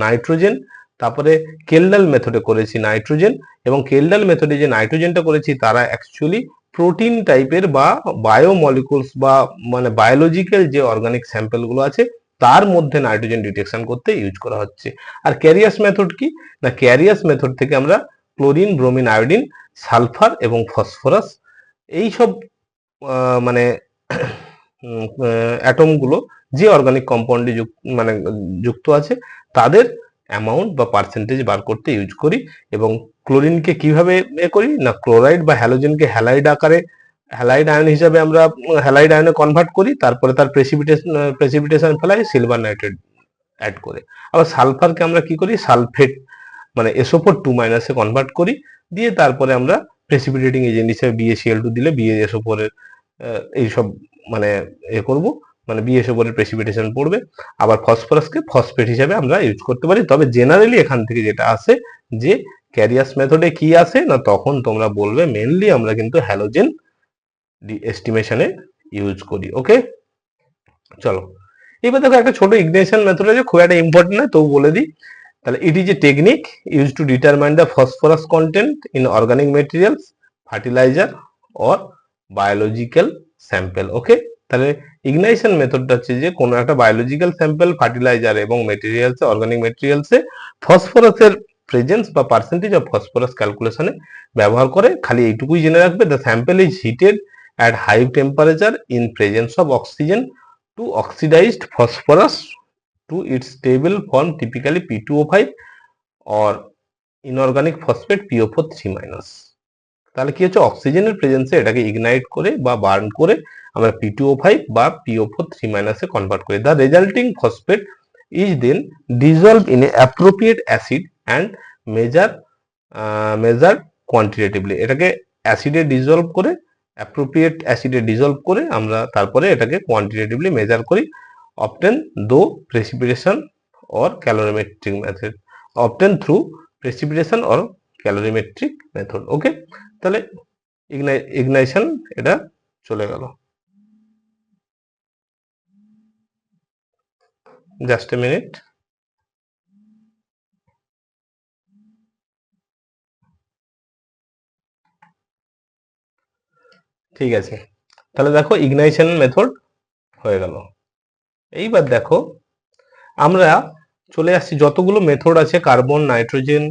নাইট্রোজেন, তারপরে কেলডাল মেথডে করেছি নাইট্রোজেন, এবং কেলডাল মেথডে যে নাইট্রোজেনটা করেছি তারা অ্যাকচুয়ালি প্রোটিন টাইপের বা বায়োমলিকুলস বা মানে বায়োলজিক্যাল যে অর্গানিক স্যাম্পল গুলো আছে তার মধ্যে নাইট্রোজেন ডিটেকশন করতে ইউজ করা হচ্ছে। আর ক্যারিয়াস মেথড কি না, ক্যারিয়াস মেথড থেকে আমরা ক্লোরিন, ব্রোমিন, আয়োডিন, সালফার এবং ফসফরাস এইসব মানে অ্যাটম গুলো যে অর্গানিক কম্পাউন্ডে মানে যুক্ত আছে তাদের অ্যামাউন্ট বা পার্সেন্টেজ বার করতে ইউজ করি। এবং ক্লোরিনকে কিভাবে করি না, ক্লোরাইড বা হ্যালোজেনকে হ্যালাইড আকারে হ্যালাইড আয়ন হিসাবে আমরা হ্যালাইড আয়নে কনভার্ট করি, তারপরে তার প্রেসিপিটেশন ফেলাই সিলভার নাইট্রেট অ্যাড করে। আবার সালফারকে আমরা কি করি, সালফেট মানে SO4 2 মাইনাসে কনভার্ট করি, দিয়ে তারপরে আমরা প্রেসিপিটেটিং এজেন্ট হিসেবে BaCl2 দিলে BaSO4 এর এইসব মানে করব, মানে BaSO4 এর প্রেসিপিটেশন পড়বে। আবার ফসফরাসকে ফসফেট হিসাবে আমরা ইউজ করতে পারি। তবে জেনারেলি এখান থেকে যেটা আসে যে ক্যারিয়াস মেথডে কি আসে না, তখন তোমরা বলবে মেনলি আমরা কিন্তু হ্যালোজেন এস্টিমেশনে ইউজ করি। ওকে, চলো এবার দেখো একটা ছোট ইগনিশন মেথড আছে, খুব একটা ইম্পর্টেন্ট নয় তবু বলে দিই। তাহলে it is a technique use to determine the phosphorus content in organic materials, fertiliser or biological sample. Okay, তাহলে ইগনাইশন মেথডটা হচ্ছে যে কোনো একটা বায়োলজিক্যাল স্যাম্পল, ফার্টিলাইজার এবং মেটেরিয়ালসে, অর্গানিক মেটেরিয়ালসে ফসফরাসের প্রেজেন্স বা পার্সেন্টেজ অফ ফসফরাস ক্যালকুলেশনে ব্যবহার করে। খালি এইটুকুই জেনে রাখবে, the sample is heated at high temperature in presence of oxygen to oxidized phosphorus to its stable form, typically P2O5 or inorganic phosphate PO4 3-। তাহলে কি হচ্ছে, অক্সিজেনের প্রেজেন্সে এটাকে ইগনাইট করে বা বার্ন করে আমরা P2O5 বা PO4 3- এ কনভার্ট করি। The resulting phosphate is then dissolve in a appropriate acid and measure quantitatively. এটাকে অ্যাসিডে ডিজলভ করে, অ্যাপ্রোপ্রিয়েট অ্যাসিডে ডিজলভ করে আমরা তারপরে এটাকে কোয়ান্টিটেটিভলি মেজার করি, obtain though precipitation or colorimetric method, obtain through precipitation or colorimetric method. Okay, তাহলে ইগনাইশন এটা চলে গেল। Just a minute. ঠিক আছে, তাহলে দেখো ইগনাইশন মেথড হয়ে গেল। এইবার দেখো আমরা চলে আসছি, যতগুলো মেথড আছে কার্বন, নাইট্রোজেন,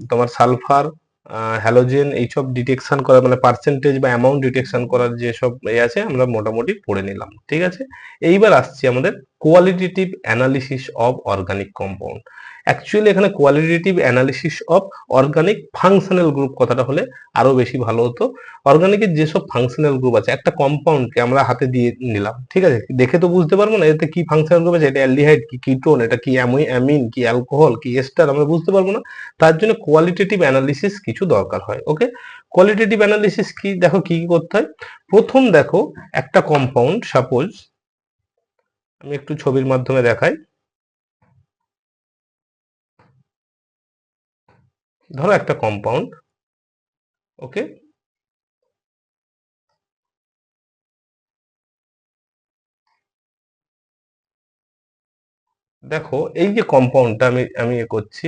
তোমার সালফার, হ্যালোজেন, এইসব ডিটেকশন করা মানে পার্সেন্টেজ বা অ্যামাউন্ট ডিটেকশন করার যেসব আছে আমরা মোটামুটি পড়ে নিলাম। ঠিক আছে, এইবার আসছি আমাদের qualitative analysis of organic compound. Actually এখানে qualitative analysis of organic functional group কথাটা হলে আরো বেশি ভালো হতো। অর্গানিকের যেসব ফাংশনাল গ্রুপ আছে, একটা কম্পাউন্ডকে আমরা হাতে দিয়ে নিলাম, ঠিক আছে, দেখে তো বুঝতে পারবো না এতে কি ফাংশনাল গ্রুপ আছে, এটা অ্যালডিহাইড কি কিটোন, এটা কি অ্যামিন কি অ্যালকোহল কি এস্টার, আমরা বুঝতে পারবো না। তার জন্য কোয়ালিটেটিভ অ্যানালিসিস কিছু দরকার হয়। ওকে, কোয়ালিটেটিভ অ্যানালিসিস কি, দেখো কি কি করতে হয়। প্রথম দেখো একটা কম্পাউন্ড, সাপোজ আমি একটু ছবির মাধ্যমে দেখাই। ধরো একটা কম্পাউন্ড, ওকে, দেখো এই যে কম্পাউন্ডটা আমি আমি এ করছি,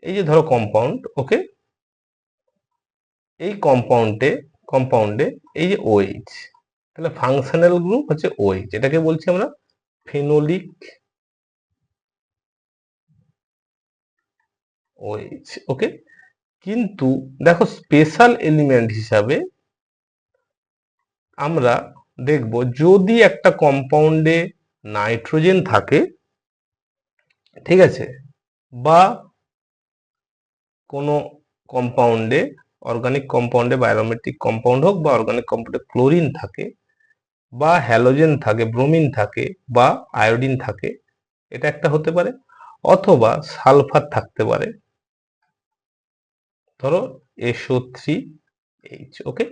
এই যে ধরো কম্পাউন্ড, ওকে, এই কম্পাউন্ডে এই যে OH, তাহলে ফাংশনাল গ্রুপ হচ্ছে OH, এটাকে বলছি আমরা ফেনোলিক OH। ওকে, কিন্তু দেখো স্পেশাল এলিমেন্ট হিসাবে আমরা দেখব যদি একটা কম্পাউন্ডে নাইট্রোজেন থাকে, ঠিক আছে, বা কোনো কম্পাউন্ডে, অর্গানিক কম্পাউন্ডে বা অ্যারোমেটিক কম্পাউন্ড হোক বা অর্গানিক কম্পাউন্ডে ক্লোরিন থাকে বা হ্যালোজেন থাকে, ব্রোমিন থাকে বা আয়োডিন থাকে, এটা একটা হতে পারে, অথবা সালফার থাকতে পারে, ধরো SO3H। ওকে,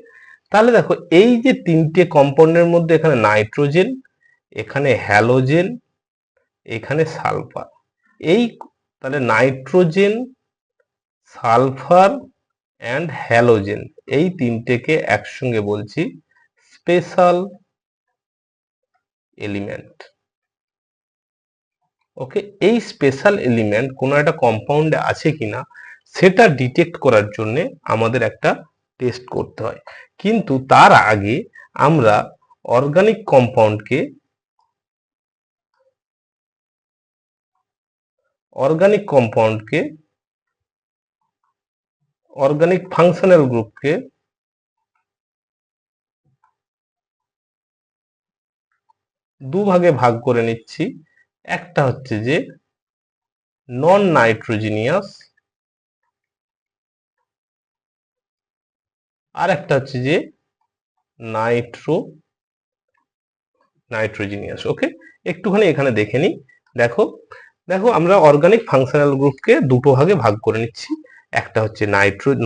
তাহলে দেখো এই যে তিনটে কম্পাউন্ডের মধ্যে এখানে নাইট্রোজেন, এখানে হ্যালোজেন, এখানে সালফার, এই তাহলে নাইট্রোজেন, সালফার অ্যান্ড হ্যালোজেন, এই তিনটেকে একসঙ্গে বলছি স্পেশাল এলিমেন্ট। ওকে, এই স্পেশাল এলিমেন্ট কোনো একটা কম্পাউন্ডে আছে কিনা সেটা ডিটেক্ট করার জন্য আমাদের একটা টেস্ট করতে হয়। কিন্তু তার আগে আমরা অর্গানিক কম্পাউন্ডকে, অর্গানিক ফাংশনাল গ্রুপকে দুভাগে ভাগ করে নিচ্ছি। একটা হচ্ছে যে নন নাইট্রোজিনিয়াস, আর একটা হচ্ছে যে নাইট্রোজিনিয়াস। ওকে, একটুখানি এখানে দেখে নিই। দেখো দেখো আমরা অর্গানিক ফাংশনাল গ্রুপকে দুটো ভাগে ভাগ করে নিচ্ছি, একটা হচ্ছে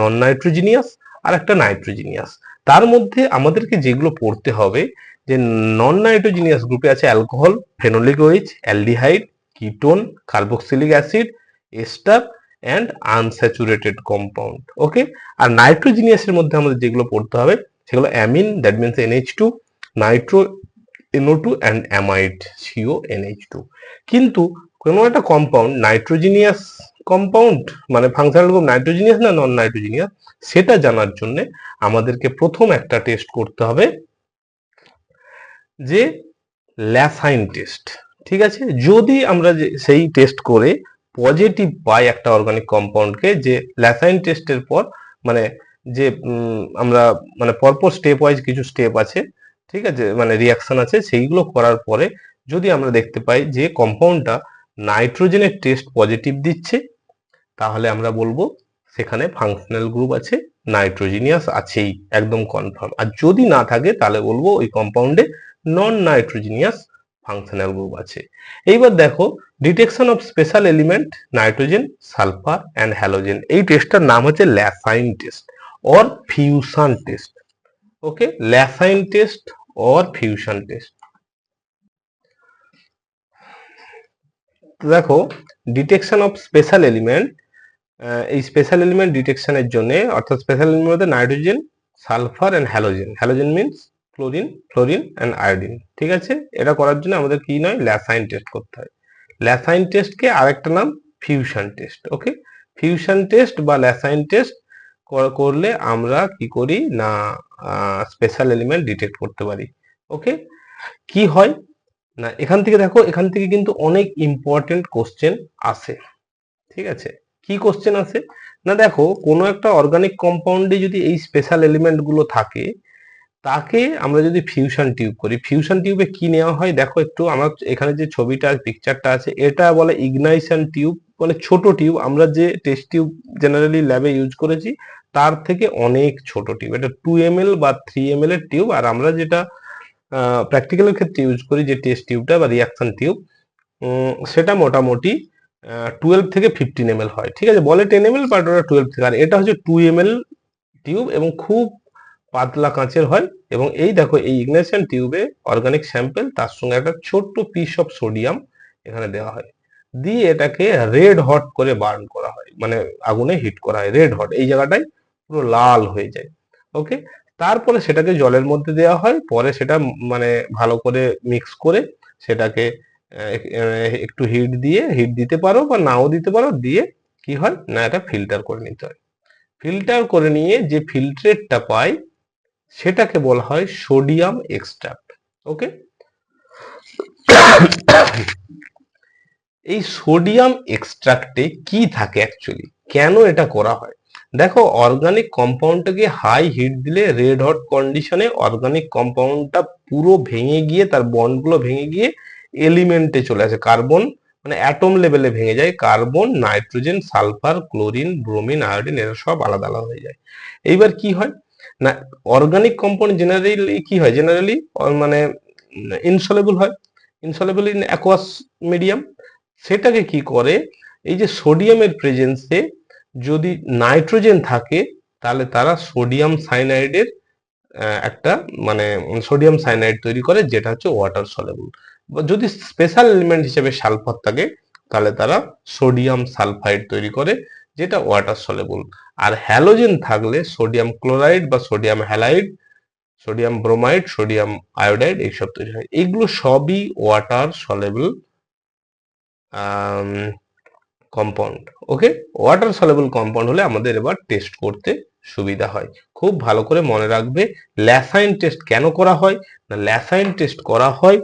নন নাইট্রোজিনিয়াস আর একটা নাইট্রোজিনিয়াস। তার মধ্যে আমাদেরকে যেগুলো পড়তে হবে, যে নন নাইট্রোজিনিয়াস গ্রুপে আছে alcohol, phenolic OH, aldehyde, ketone, carboxylic acid, ester and unsaturated compound. Okay, আর নাইট্রোজিনিয়াসের মধ্যে আমাদের যেগুলো পড়তে হবে সেগুলো amine, that means NH2, nitro NO2 and amide CONH2। কিন্তু কোনো একটা কম্পাউন্ড নাইট্রোজিনিয়াস কম্পাউন্ড মানে ফাংশনাল গ্রুপ নাইট্রোজিনিয়াস না নন নাইট্রোজিনিয়াস, সেটা জানার জন্য আমাদেরকে প্রথম একটা টেস্ট করতে হবে, যে ল্যাসাইন টেস্ট। ঠিক আছে, যদি আমরা সেই টেস্ট করে পজিটিভ পাই একটা অর্গানিক কম্পাউন্ডকে, যে ল্যাসাইন টেস্টের পর মানে যে আমরা মানে পরপর স্টেপ ওয়াইজ কিছু স্টেপ আছে, ঠিক আছে, মানে রিয়াকশন আছে, সেইগুলো করার পরে যদি আমরা দেখতে পাই যে কম্পাউন্ডটা নাইট্রোজেনের টেস্ট পজিটিভ দিচ্ছে, তাহলে আমরা বলবো সেখানে ফাংশনাল গ্রুপ আছে, নাইট্রোজিনিয়াস আছেই, একদম কনফার্ম। আর যদি না থাকে তাহলে বলবো ওই কম্পাউন্ডে নন নাইট্রোজিনিয়াস ফাংশনাল গ্রুপ আছে। এইবার দেখো detection of special element nitrogen, sulphur and halogen, এই টেস্টটার নাম হচ্ছে Lassaigne test or fusion test. Okay, Lassaigne test or fusion test. দেখো ডিটেকশন অফ স্পেশাল এলিমেন্ট, এই স্পেশাল এলিমেন্ট ডিটেকশনের জন্য, অর্থাৎ স্পেশাল এলিমেন্ট মধ্যে nitrogen, sulphur and halogen, halogen means chlorine, fluorine and iodine. ঠিক আছে, এটা করার জন্য আমাদের কি নয়, ল্যাসাইন টেস্ট করতে হয়। ল্যাসাইন টেস্টকে আরেকটা নাম ফিউশন টেস্ট। ওকে, ফিউশন টেস্ট বা ল্যাসাইন টেস্ট করলে আমরা কি করি না স্পেশাল এলিমেন্ট ডিটেক্ট করতে পারি। ওকে, কি হয় না, এখান থেকে দেখো, এখান থেকে কিন্তু অনেক ইম্পর্টেন্ট কোশ্চেন আসে। ঠিক আছে, কি কোশ্চেন আসে না, দেখো কোনো একটা অর্গানিক কম্পাউন্ডে যদি এই স্পেশাল এলিমেন্ট গুলো থাকে, তাকে আমরা যদি ফিউশন টিউব করি, ফিউশন টিউবে কি নেওয়া হয় দেখো একটু, আমার এখানে যে ছবিটা পিকচারটা আছে, এটা বলে ইগনাইশন টিউব, মানে ছোট টিউব। আমরা যে টেস্ট টিউব জেনারেলি ল্যাবে ইউজ করেছি তার থেকে অনেক ছোট টিউব, এটা 2 ml বা 3 ml এর টিউব। আর আমরা যেটা প্র্যাকটিক্যালের ক্ষেত্রে ইউজ করি যে টেস্ট টিউবটা বা রিয়াকশন টিউব, সেটা মোটামুটি 12 থেকে 15 ml হয়। ঠিক আছে, বলে 10 ml বাট ওটা 12 থেকে, আর এটা হচ্ছে 2 ml টিউব এবং খুব পাতলা কাঁচের হয়। এবং এই দেখো এই ইগনিশন টিউবে অর্গানিক স্যাম্পল, তার সঙ্গে একটা ছোট্ট পিস অফ সোডিয়াম এখানে দেওয়া হয়, দিয়ে এটাকে রেড হট করে বার্ন করা হয়, মানে আগুনে হিট করা হয়, রেড হট, এই জায়গাটায় পুরো লাল হয়ে যায়। ওকে, তারপরে সেটাকে জলের মধ্যে দেওয়া হয়, পরে সেটা মানে ভালো করে মিক্স করে সেটাকে একটু হিট দিতে পারো বা নাও দিতে পারো, দিয়ে কি হয় না এটা ফিল্টার করে নিতে হয়। ফিল্টার করে নিয়ে যে ফিল্ট্রেটটা পাই সেটাকে বলা হয় সোডিয়াম এক্সট্রাক্ট। ওকে, এই সোডিয়াম এক্সট্রাক্টে কি থাকে অ্যাকচুয়ালি, কেন এটা করা হয়? দেখো অর্গানিক কম্পাউন্ডটাকে হাই হিট দিলে রেড হট কন্ডিশনে অর্গানিক কম্পাউন্ডটা পুরো ভেঙে গিয়ে, তার বন্ডগুলো ভেঙে গিয়ে এলিমেন্টে চলে আসে, কার্বন মানে অ্যাটম লেভেলে ভেঙে যায়, carbon, nitrogen, sulphur, chlorine, bromine, iodine, এরা সব আলাদা আলাদা হয়ে যায়। এইবার কি হয় না, অর্গানিক কম্পাউন্ড জেনারেলি কি হয়, জেনারেলি মানে ইনসলেবল হয়, ইনসলেবল ইন অ্যাকোয়াস মিডিয়াম। সেটাকে কি করে, এই যে সোডিয়ামের প্রেজেন্সে যদি নাইট্রোজেন থাকে, তাহলে তারা সোডিয়াম সাইনাইডের একটা মানে সোডিয়াম সাইনাইড তৈরি করে, যেটা হচ্ছে ওয়াটার সলেবল। যদি স্পেশাল এলিমেন্ট হিসেবে সালফার থাকে, তাহলে তারা সোডিয়াম সালফাইড তৈরি করে, যেটা ওয়াটার সলেবল। আর হ্যালোজেন থাকলে সোডিয়াম ক্লোরাইড বা sodium halide, sodium bromide, sodium iodide, এইসব তৈরি হয়। এগুলো সবই ওয়াটার সলেবল কম্পাউন্ড। ওকে, ওয়াটার সলেবল কম্পাউন্ড হলে আমাদের এবার টেস্ট করতে সুবিধা হয়। খুব ভালো করে মনে রাখবে, ল্যাসাইন টেস্ট কেন করা হয় না, ল্যাসাইন টেস্ট করা হয়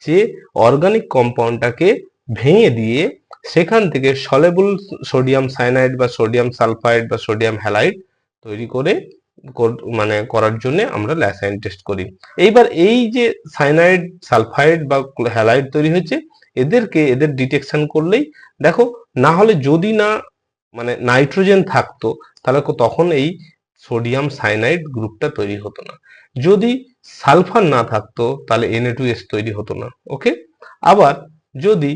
যে অর্গানিক কম্পাউন্ডটাকে ভেঙে দিয়ে সেখান থেকে সলেবল সোডিয়াম সাইনাইড বা সোডিয়াম সালফাইড বা সোডিয়াম হ্যালাইড তৈরি করে মানে করার জন্য আমরা ল্যাসাইন টেস্ট করি। এইবার এই যে সাইনাইড, সালফাইড বা হ্যালাইড তৈরি হয়েছে, এদের ডিটেকশন করলেই দেখো, না হলে যদি না মানে নাইট্রোজেন থাকতো, তাহলে তখন এই সোডিয়াম সাইনাইড গ্রুপটা তৈরি হতো না। যদি সালফার না থাকতো তাহলে Na2S তৈরি হতো না। ওকে, আবার যদি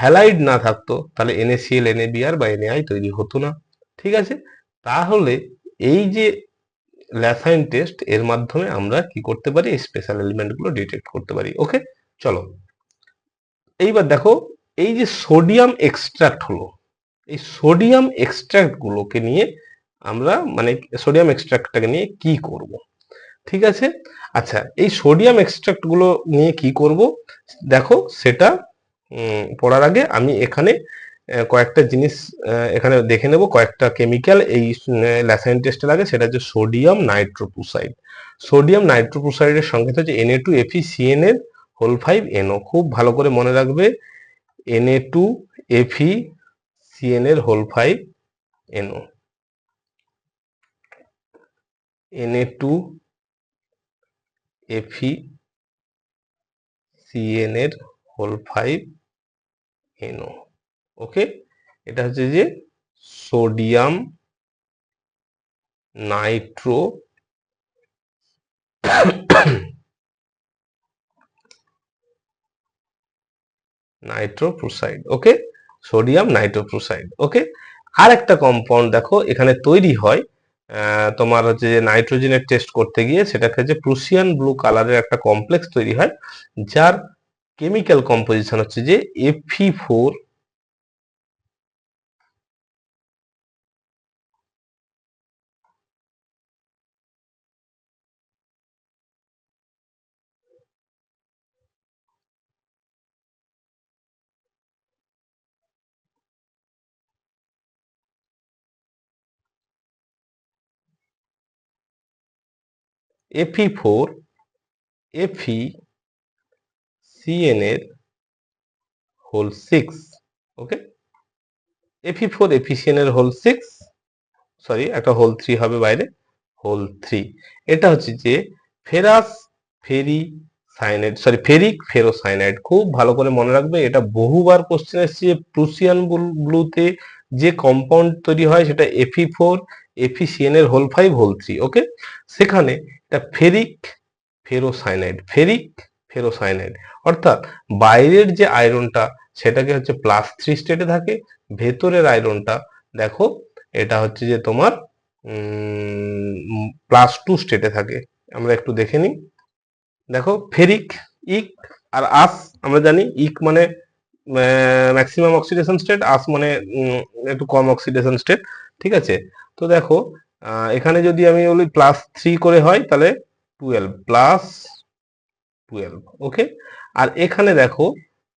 হ্যালাইড না থাকতো তাহলে NaCl, NaBr বা NaI তৈরি হতো না। ঠিক আছে, তাহলে এই যে ল্যাসাইন টেস্ট, এর মাধ্যমে আমরা কি করতে পারি, স্পেশাল এলিমেন্ট গুলো ডিটেক্ট করতে পারি। ওকে, চলো এইবার দেখো, এই যে সোডিয়াম এক্সট্রাক্ট হলো, এই সোডিয়াম এক্সট্রাক্ট গুলোকে নিয়ে আমরা মানে সোডিয়াম এক্সট্রাক্টটাকে নিয়ে কি করব। ঠিক আছে, আচ্ছা এই সোডিয়াম এক্সট্রাক্ট গুলো নিয়ে কি করব দেখো, সেটা পড়ার আগে আমি এখানে কয়েকটা জিনিস এখানে দেখে নেব, কয়েকটা কেমিক্যাল এই ল্যাসাইন টেস্টে লাগে। সেটা হচ্ছে সোডিয়াম নাইট্রোপ্রুসাইড। সোডিয়াম নাইট্রোপ্রুসাইডের সংকেত হচ্ছে Na2FeCN হোল 5NO। খুব ভালো করে মনে রাখবে, Na2FeCN whole 5NO। Na2FeCN whole 5NO। ওকে, এটা হচ্ছে যে সোডিয়াম নাইট্রোপ্রুসাইড। ওকে, সোডিয়াম নাইট্রোপ্রুসাইড। ওকে, আর একটা কম্পাউন্ড দেখো এখানে তৈরি হয় তোমার হচ্ছে যে নাইট্রোজেনের টেস্ট করতে গিয়ে, সেটাকে যে প্রুসিয়ান ব্লু কালারের একটা কমপ্লেক্স তৈরি হয়, যার কেমিক্যাল কম্পোজিশন হচ্ছে যে Fe4 FeCN হোল 6। ওকে, Fe4FeCN হোল 6, সরি একটা হোল 3 হবে বাইরে, হোল 3। এটা হচ্ছে যে ফেরাস ফেরি সাইনাইড, সরি ফেরিক ফেরোসাইনাইড। খুব ভালো করে মনে রাখবে, এটা বহুবার কোশ্চেন এসেছে। প্রুসিয়ান ব্লুতে যে কম্পাউন্ড তৈরি হয় সেটা Fe4FeCN হোল 5 হোল 3। ওকে, সেখানে এটা ফেরিক ফেরোসাইনাইড, অর্থাৎ বাইরের যে আয়রনটা সেটাকে হচ্ছে +3 স্টেটে থাকে, ভেতরের আয়রনটা দেখো এটা হচ্ছে যে তোমার +2 স্টেটে থাকে। আমরা একটু দেখে নিই। দেখো ফেরিক, ইক আর আস আমরা জানি, ইক মানে ম্যাক্সিমাম অক্সিডেশন স্টেট, আস মানে একটু কম অক্সিডেশন স্টেট। ঠিক আছে, তো দেখো এখানে যদি আমি বলি +3 করে হয় তাহলে 12 +12। ওকে, আর এখানে দেখো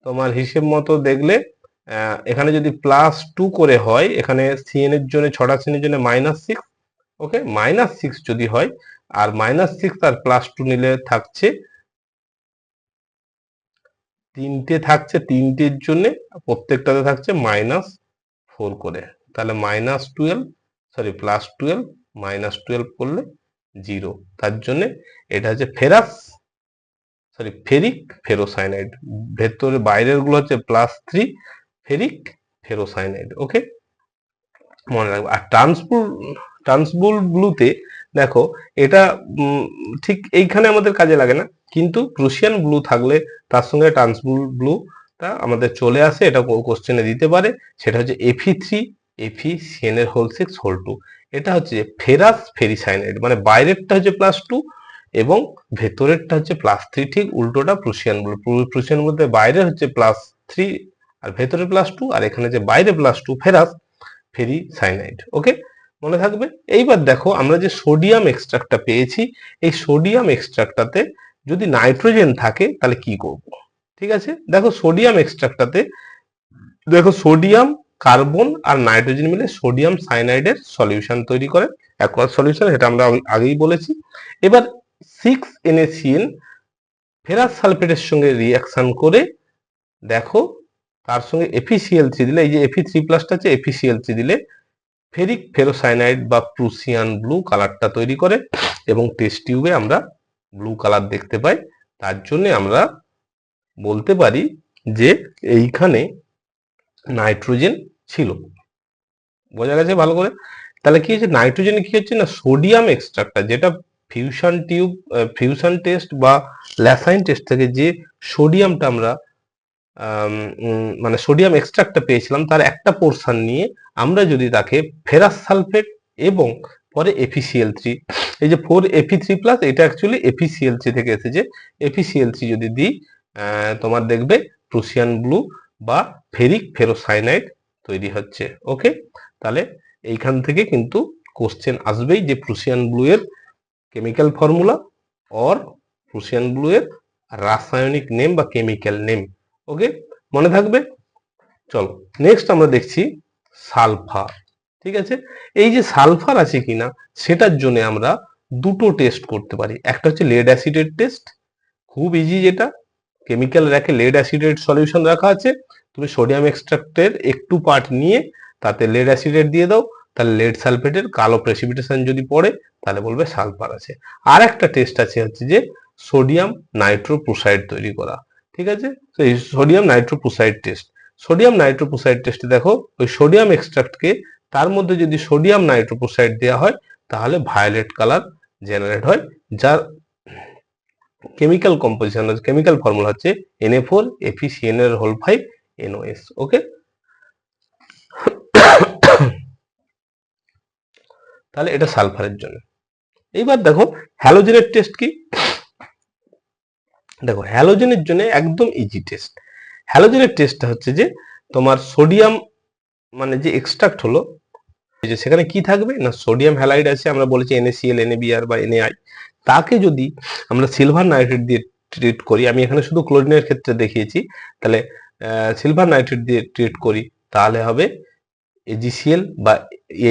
তোমার হিসেব মতো দেখলে এখানে যদি +2 করে হয়, এখানে সিএন এর জন্য, ছটা সিএন এর জন্য -6। ওকে, -6 যদি হয়, আর -6 আর +2 নিলে থাকছে তিনটে, থাকছে তিনটের জন্য প্রত্যেকটাতে থাকছে -4 করে। তাহলে -12, সরি +12 -12 করলে 0। তার জন্য এটা হচ্ছে ফেরিক ফেরোসাইনাইড। ভেতরে বাইরের গুলো হচ্ছে +3 ফেরিক ফেরোসাইনাইড। ওকে, মনে রাখবে। আর ট্রান্সবুল ব্লুতে দেখো এটা ঠিক এইখানে আমাদের কাজে লাগে না, কিন্তু প্রুসিয়ান ব্লু থাকলে তার সঙ্গে ট্রান্সবুল ব্লুটা আমাদের চলে আসে, এটা কোশ্চেনে দিতে পারে। সেটা হচ্ছে Fe3FeCN হোল 6 হোল 2। এটা হচ্ছে ফেরাস ফেরিসাইনাইড, মানে বাইরেরটা হচ্ছে +2 এবং ভেতরেরটা হচ্ছে +3। ঠিক উল্টোটা প্রুসিয়ান ব্লু। প্রুসিয়ান ব্লুতে বাইরে হচ্ছে +3 আর ভেতরে +2, আর এখানে যে বাইরে +2 ফেরাস ফেরিসাইনাইড। ওকে, মনে থাকবে। এইবার দেখো আমরা যে সোডিয়াম এক্সট্রাক্টটা পেয়েছি, এই সোডিয়াম এক্সট্রাক্টটাতে যদি নাইট্রোজেন থাকে তাহলে কি করব? ঠিক আছে, দেখো সোডিয়াম এক্সট্রাক্টটাতে দেখো সোডিয়াম, কার্বন আর নাইট্রোজেন মিলে সোডিয়াম সাইনাইডের সলিউশন তৈরি করে, অ্যাকোয়াস সলিউশন, এটা আমরা আগেই বলেছি। এবার 6NaCN ফেরাস সালফেটের সঙ্গে রিঅ্যাকশন করে দেখো তার সঙ্গে FeCl3 দিলে, এই যে Fe3+ আছে, FeCl3 দিলে ফেরিক ফেরোসাইনাইড বা প্রুসিয়ান ব্লু কালারটা তৈরি করে, এবং টেস্ট টিউবে আমরা ব্লু কালার দেখতে পাই। তার জন্য আমরা বলতে পারি যে এইখানে নাইট্রোজেন ছিল। বোঝা গেছে ভালো করে? তাহলে কি হচ্ছে, নাইট্রোজেনে কি হচ্ছে না, সোডিয়াম এক্সট্রাক্টটা যেটা ফিউশন টেস্ট বা ল্যাসাইন টেস্ট থেকে যে সোডিয়ামটা আমরা মানে সোডিয়াম এক্সট্রাক্টটা পেয়েছিলাম, তার একটা পোর্শন নিয়ে আমরা যদি তাকে ফেরাস সালফেট এবং পরে FeCl3, এই যে 4Fe3+, এটা অ্যাকচুয়ালি FeCl3 থেকে এসেছে, FeCl3 যদি দিই তোমার দেখবে প্রুসিয়ান ব্লু বা ফেরিক ফেরোসাইনাইড তৈরি হচ্ছে। ওকে, তাহলে এইখান থেকে কিন্তু কোশ্চেন আসবেই যে প্রুসিয়ান ব্লু এর chemical formula or Prussian blue এর রাসায়নিক নেম বা কেমিক্যাল নেম। ওকে, মনে থাকবে? চলো নেক্সট আমরা দেখছি সালফার। ঠিক আছে, এই যে সালফার আছে কিনা সেটার জন্য আমরা দুটো টেস্ট করতে পারি। একটা হচ্ছে লেড অ্যাসিডের টেস্ট, খুব ইজি, যেটা কেমিক্যাল র্যাকে লেড অ্যাসিডের সলিউশন রাখা আছে, তুমি সোডিয়াম এক্সট্রাক্টের একটু পার্ট নিয়ে তাতে লেড অ্যাসিডেট দিয়ে দাও, তাহলে লেড সালফেটের কালো প্রেসিপিটেশন যদি পড়ে তাহলে বলবে সালফার আছে। আর একটা টেস্ট আছে হচ্ছে যে সোডিয়াম নাইট্রোপ্রোসাইড তৈরি করা। ঠিক আছে, তো এই sodium nitroprusside test, sodium nitroprusside টেস্টে দেখো ওই সোডিয়াম এক্সট্রাক্টকে তার মধ্যে যদি সোডিয়াম নাইট্রোপ্রোসাইড দেওয়া হয় তাহলে ভায়োলেট কালার জেনারেট হয়, যার কেমিক্যাল কম্পোজিশন, কেমিক্যাল ফর্মুলা হচ্ছে Na4 FeCnl5 NOS। ওকে, তাহলে এটা সালফারের জন্য। এইবার দেখো হ্যালোজেনের টেস্ট কি। দেখো হ্যালোজেনের জন্য একদম ইজি টেস্ট। হ্যালোজেনের টেস্টটা হচ্ছে যে তোমার সোডিয়াম মানে যে এক্সট্রাক্ট হলো, যে সেখানে কি থাকবে না সোডিয়াম হ্যালাইড আছে, আমরা বলেছি NaCl NaBr বা Na, তাকে যদি আমরা সিলভার নাইট্রেট দিয়ে ট্রিট করি, আমি এখানে শুধু ক্লোরিনের ক্ষেত্রে দেখিয়েছি, তাহলে সিলভার নাইট্রেট দিয়ে ট্রিট করি তাহলে হবে AgCl বা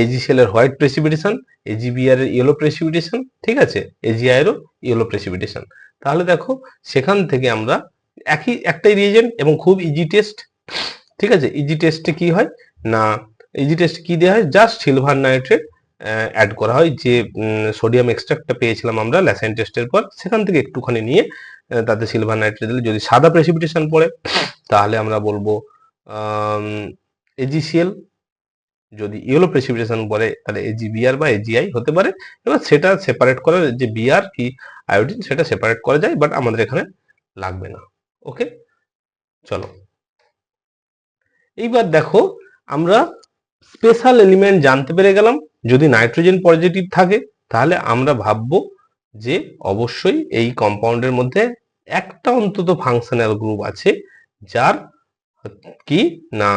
AgCl এর হোয়াইট প্রেসিপিটেশন, AgBr এর ইয়েলো প্রেসিপিটেশন, ঠিক আছে, AgI এরও ইয়েলো প্রেসিপিটেশন। তাহলে দেখো সেখান থেকে আমরা একই একটাই রিয়েজেন্ট এবং খুব ইজি টেস্ট। ঠিক আছে, ইজি টেস্টে কি হয় না, ইজি টেস্ট কি দেওয়া হয়, জাস্ট সিলভার নাইট্রেট অ্যাড করা হয়, যে সোডিয়াম এক্সট্রাক্টটা পেয়েছিলাম আমরা ল্যাসাইন টেস্টের পর সেখান থেকে একটুখানি নিয়ে তাতে সিলভার নাইট্রেট দিলে যদি সাদা প্রেসিপিটেশন পড়ে তাহলে আমরা বলবো AgCl, যদি ইয়েলো প্রেসিপিটেশন পড়ে তাহলে AgBr বা AgI হতে পারে। এবার সেটা সেপারেট করার যে বিআর কি আয়োডিন সেটা সেপারেট করা যায়, বাট আমাদের এখানে লাগবে না। ওকে, চলো এইবার দেখো আমরা স্পেশাল এলিমেন্ট জানতে পেরে গেলাম। যদি নাইট্রোজেন পজিটিভ থাকে তাহলে আমরা ভাববো যে অবশ্যই এই কম্পাউন্ডের মধ্যে একটা অন্তত ফাংশনাল গ্রুপ আছে যার কি না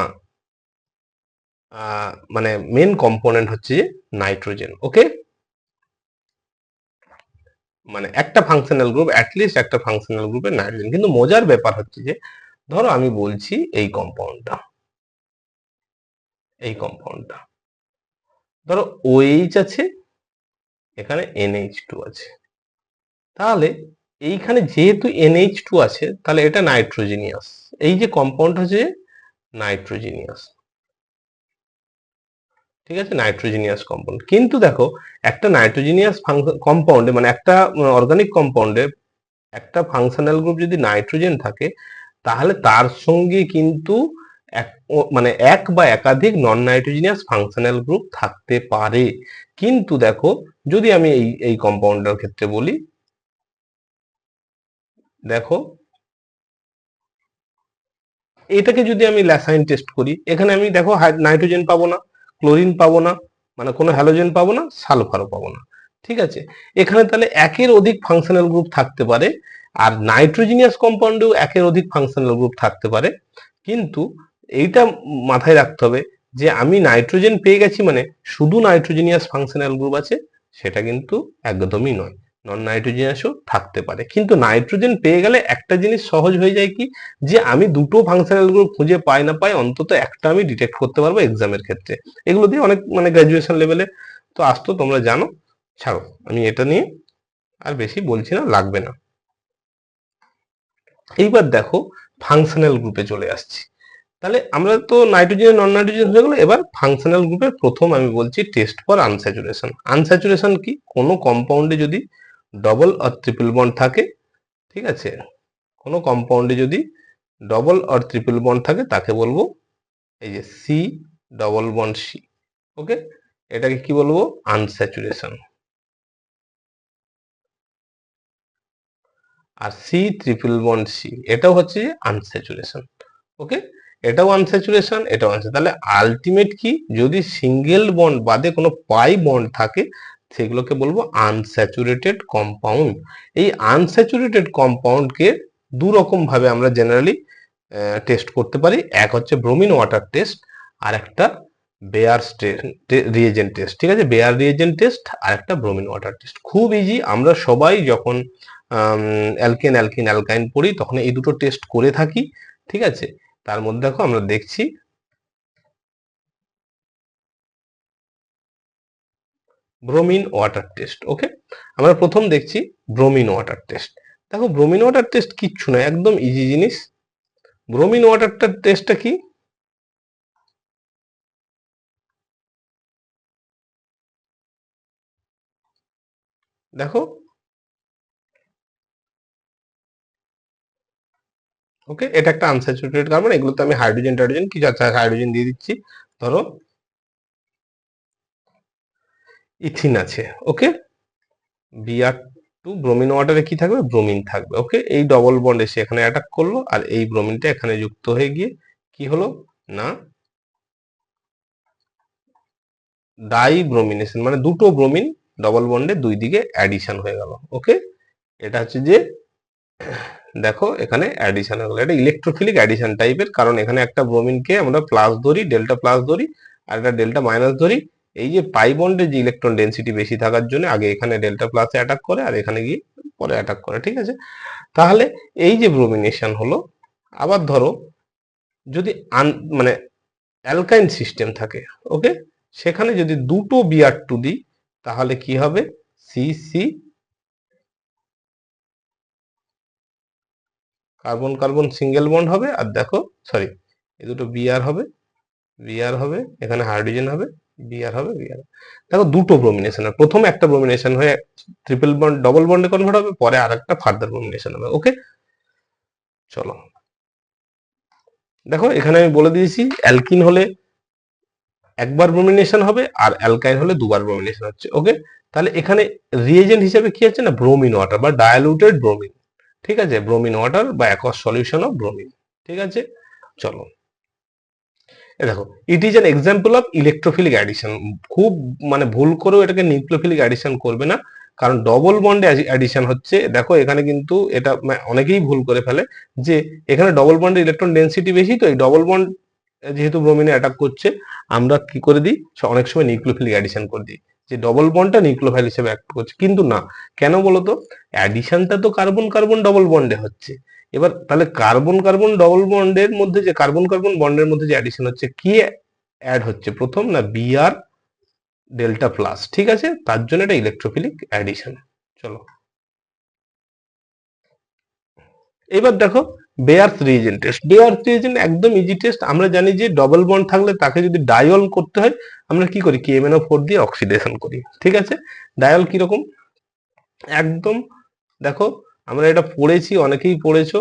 মানে মেন কম্পোনেন্ট হচ্ছে নাইট্রোজেন। ওকে, মানে একটা ফাংশনাল গ্রুপ, অ্যাটলিস্ট একটা ফাংশনাল গ্রুপের নাইট্রোজেন। কিন্তু মজার ব্যাপার হচ্ছে যে ধরো আমি বলছি এই কম্পাউন্ডটা, এই কম্পাউন্ডটা ধরো OH আছে, এখানে NH2 আছে, তাহলে এইখানে যেহেতু NH2 আছে তাহলে এটা নাইট্রোজেনিয়াস। এই যে কম্পাউন্ড হচ্ছে নাইট্রোজেনিয়াস, ঠিক আছে, নাইট্রোজেনিয়াস কম্পাউন্ড। কিন্তু দেখো একটা নাইট্রোজেনিয়াস কম্পাউন্ডে মানে একটা অর্গানিক কম্পাউন্ডে একটা ফাংশনাল গ্রুপ যদি নাইট্রোজেন থাকে তাহলে তার সঙ্গে কিন্তু মানে এক বা একাধিক নন নাইট্রোজেনিয়াস ফাংশনাল গ্রুপ থাকতে পারে। কিন্তু দেখো যদি আমি এই কম্পাউন্ডের ক্ষেত্রে বলি, দেখো এটাকে যদি আমি ল্যাসাইন টেস্ট করি, এখানে আমি দেখো নাইট্রোজেন পাবো না, ক্লোরিন পাবো না, মানে কোনো হ্যালোজেন পাবো না, সালফারও পাবো না। ঠিক আছে, এখানে তাহলে একের অধিক ফাংশনাল গ্রুপ থাকতে পারে, আর নাইট্রোজেনিয়াস কম্পাউন্ডেও একের অধিক ফাংশনাল গ্রুপ থাকতে পারে। কিন্তু এইটা মাথায় রাখতে হবে যে আমি নাইট্রোজেন পেয়ে গেছি মানে শুধু নাইট্রোজেনিয়াস ফাংশনাল গ্রুপ আছে সেটা কিন্তু একদমই নয়, নন নাইট্রোজেনাসও থাকতে পারে। কিন্তু নাইট্রোজেন পেয়ে গেলে একটা জিনিস সহজ হয়ে যায় কি, যে আমি দুটো ফাংশনাল গ্রুপ খুঁজে পাই না পাই অন্তত একটা আমি ডিটেক্ট করতে পারবো এক্সামের ক্ষেত্রে। এগুলো দিয়ে অনেক মানে গ্রাজুয়েশন লেভেলে তো আসতো, তোমরা জানো, ছাড়ো আমি এটা নিয়ে আর বেশি বলছি না, লাগবে না। এইবার দেখো ফাংশনাল গ্রুপে চলে আসছি। তাহলে আমরা তো নাইট্রোজেন নন নাইট্রোজেন হয়ে গেলো, এবার ফাংশনাল গ্রুপের প্রথম আমি বলছি টেস্ট ফর আনস্যাচুরেশন। আনস্যাচুরেশন কি, কোনো কম্পাউন্ডে যদি ডবল অর ট্রিপল বন্ড থাকে, ঠিক আছে, কোনো কম্পাউন্ডে যদি ডবল অর ট্রিপল বন্ড থাকে তাকে বলবো এই যে সি ডবল বন্ড সি। ওকে, এটাকে কি বলবো, আনস্যাচুরেশন। আর সি ট্রিপল বন্ড সি এটাও হচ্ছে আনস্যাচুরেশন। ওকে, এটাও আনস্যাচুরেশন, এটাও আনস্যাচুরেশন। তাহলে আলটিমেট কি, যদি সিঙ্গেল বন্ড বাদে কোনো পাই বন্ড থাকে সেগুলোকে বলবো আনস্যাচুরেটেড কম্পাউন্ড। এই আনস্যাচুরেটেড কম্পাউন্ডকে দু রকম ভাবে আমরা জেনারেলি টেস্ট করতে পারি। এক হচ্ছে ব্রোমিন ওয়াটার টেস্ট, আর একটা বেয়ার রিয়েজেন্ট টেস্ট। ঠিক আছে, বেয়ার রিয়েজেন্ট টেস্ট আর একটা ব্রোমিন ওয়াটার টেস্ট, খুব ইজি। আমরা সবাই যখন অ্যালকেন অ্যালকিন অ্যালকাইন পড়ি তখন এই দুটো টেস্ট করে থাকি। ঠিক আছে, তার মধ্যে দেখো আমরা দেখছি ব্রোমিন ওয়াটার টেস্ট। ওকে, আমরা প্রথম দেখছি ব্রোমিন ওয়াটার টেস্ট। দেখো ব্রোমিন ওয়াটার টেস্ট কিচ্ছু নয়, একদম ইজি জিনিস। ব্রোমিন ওয়াটার টেস্টটা কি? দেখো, ওকে, এটা একটা আনস্যাচুরেটেড কার্বন, এগুলোতে আমি হাইড্রোজেন টাইড্রোজেন কিছু আছে হাইড্রোজেন দিয়ে দিচ্ছি। ধরো ইথিন আছে, ওকে, Br2 ব্রোমিন ওয়াটারে কি থাকবে? ব্রোমিন থাকবে। ওকে, এই ডবল বন্ড এসে এখানে অ্যাটাক করলো আর এই ব্রোমিনটা এখানে যুক্ত হয়ে গিয়ে কি হলো না ডাই ব্রোমিনেশন, মানে দুটো ব্রোমিন ডবল বন্ডে দুই দিকে অ্যাডিশন হয়ে গেল। ওকে, এটা হচ্ছে যে দেখো এখানে অ্যাডিশন হয়ে গেল, এটা ইলেকট্রোফিলিক অ্যাডিশন টাইপের, কারণ এখানে একটা ব্রোমিনকে আমরা প্লাস ধরি, ডেল্টা প্লাস ধরি, আর একটা ডেল্টা মাইনাস ধরি। এই যে পাই বন্ডের যে ইলেকট্রন ডেন্সিটি বেশি থাকার জন্য আগে এখানে ডেল্টা প্লাসে অ্যাটাক করে আর এখানে গিয়ে পরে অ্যাটাক করে, ঠিক আছে। তাহলে এই যে ব্রোমিনেশন হলো, আবার ধরো যদি মানে অ্যালকাইন সিস্টেম থাকে, ওকে, সেখানে যদি দুটো Br2 দিই তাহলে কি হবে? C carbon carbon single bond হবে, আর দেখো সরি এই দুটো বিআর হবে, এখানে হাইড্রোজেন হবে, বিআর হবে, বিআর। দেখো দুটো ব্রোমিনেশন, প্রথমে একটা ব্রোমিনেশন হয়ে ট্রিপল বন্ড ডবল বন্ডে কনভার্ট হবে, পরে আরেকটা ফার্দার ব্রোমিনেশন হবে। ওকে, চলো দেখো এখানে আমি বলে দিয়েছি অ্যালকিন হলে একবার ব্রোমিনেশন হবে আর অ্যালকাইন হলে দুবার ব্রোমিনেশন হচ্ছে। ওকে, তাহলে এখানে রিএজেন্ট হিসেবে কি আছে না ব্রোমিন ওয়াটার বা ডায়ালুটেড ব্রোমিন, ঠিক আছে, ব্রোমিন ওয়াটার বা অ্যাকোয়াস সলিউশন অফ ব্রোমিন, ঠিক আছে। চলো দেখো, it is an example of electrophilic addition. খুব মানে ভুল করেও এটাকে নিউক্লিওফিলিক অ্যাডিশন করবে না, কারণ ডবল বন্ডে অ্যাডিশন হচ্ছে। দেখো এখানে কিন্তু এটা অনেকেই ভুল করে ফেলে যে এখানে ডবল বন্ডে ইলেকট্রন ডেন্সিটি বেশি, তো এই ডবল বন্ড যেহেতু ব্রোমিনে অ্যাটাক করছে আমরা কি করে দিই, অনেক সময় নিউক্লিওফিলিক অ্যাডিশন করে দিই, যে ডবল বন্ডটা নিউক্লিওফাইল হিসেবে অ্যাক্ট করছে, কিন্তু না। কেন বলতো? অ্যাডিশনটা তো কার্বন কার্বন ডবল বন্ডে হচ্ছে। এবার তাহলে কার্বন কার্বন ডবল বন্ডের মধ্যে যে কার্বন কার্বন বন্ডের মধ্যে যে অ্যাডিশন হচ্ছে, কি অ্যাড হচ্ছে প্রথম না বিআর ডেল্টা প্লাস, ঠিক আছে, তার জন্য এটা ইলেকট্রোফিলিক অ্যাডিশন। চলো এবার দেখো Beers reagent test. Beers reagent একদম ইজি টেস্ট। আমরা জানি যে ডবল বন্ড থাকলে তাকে যদি ডায়ল করতে হয় আমরা কি করি? KMnO4 দিয়ে অক্সিডেশন করি, ঠিক আছে। ডায়ল কিরকম? একদম দেখো আমরা এটা পড়েছি, অনেকেই পড়েছো,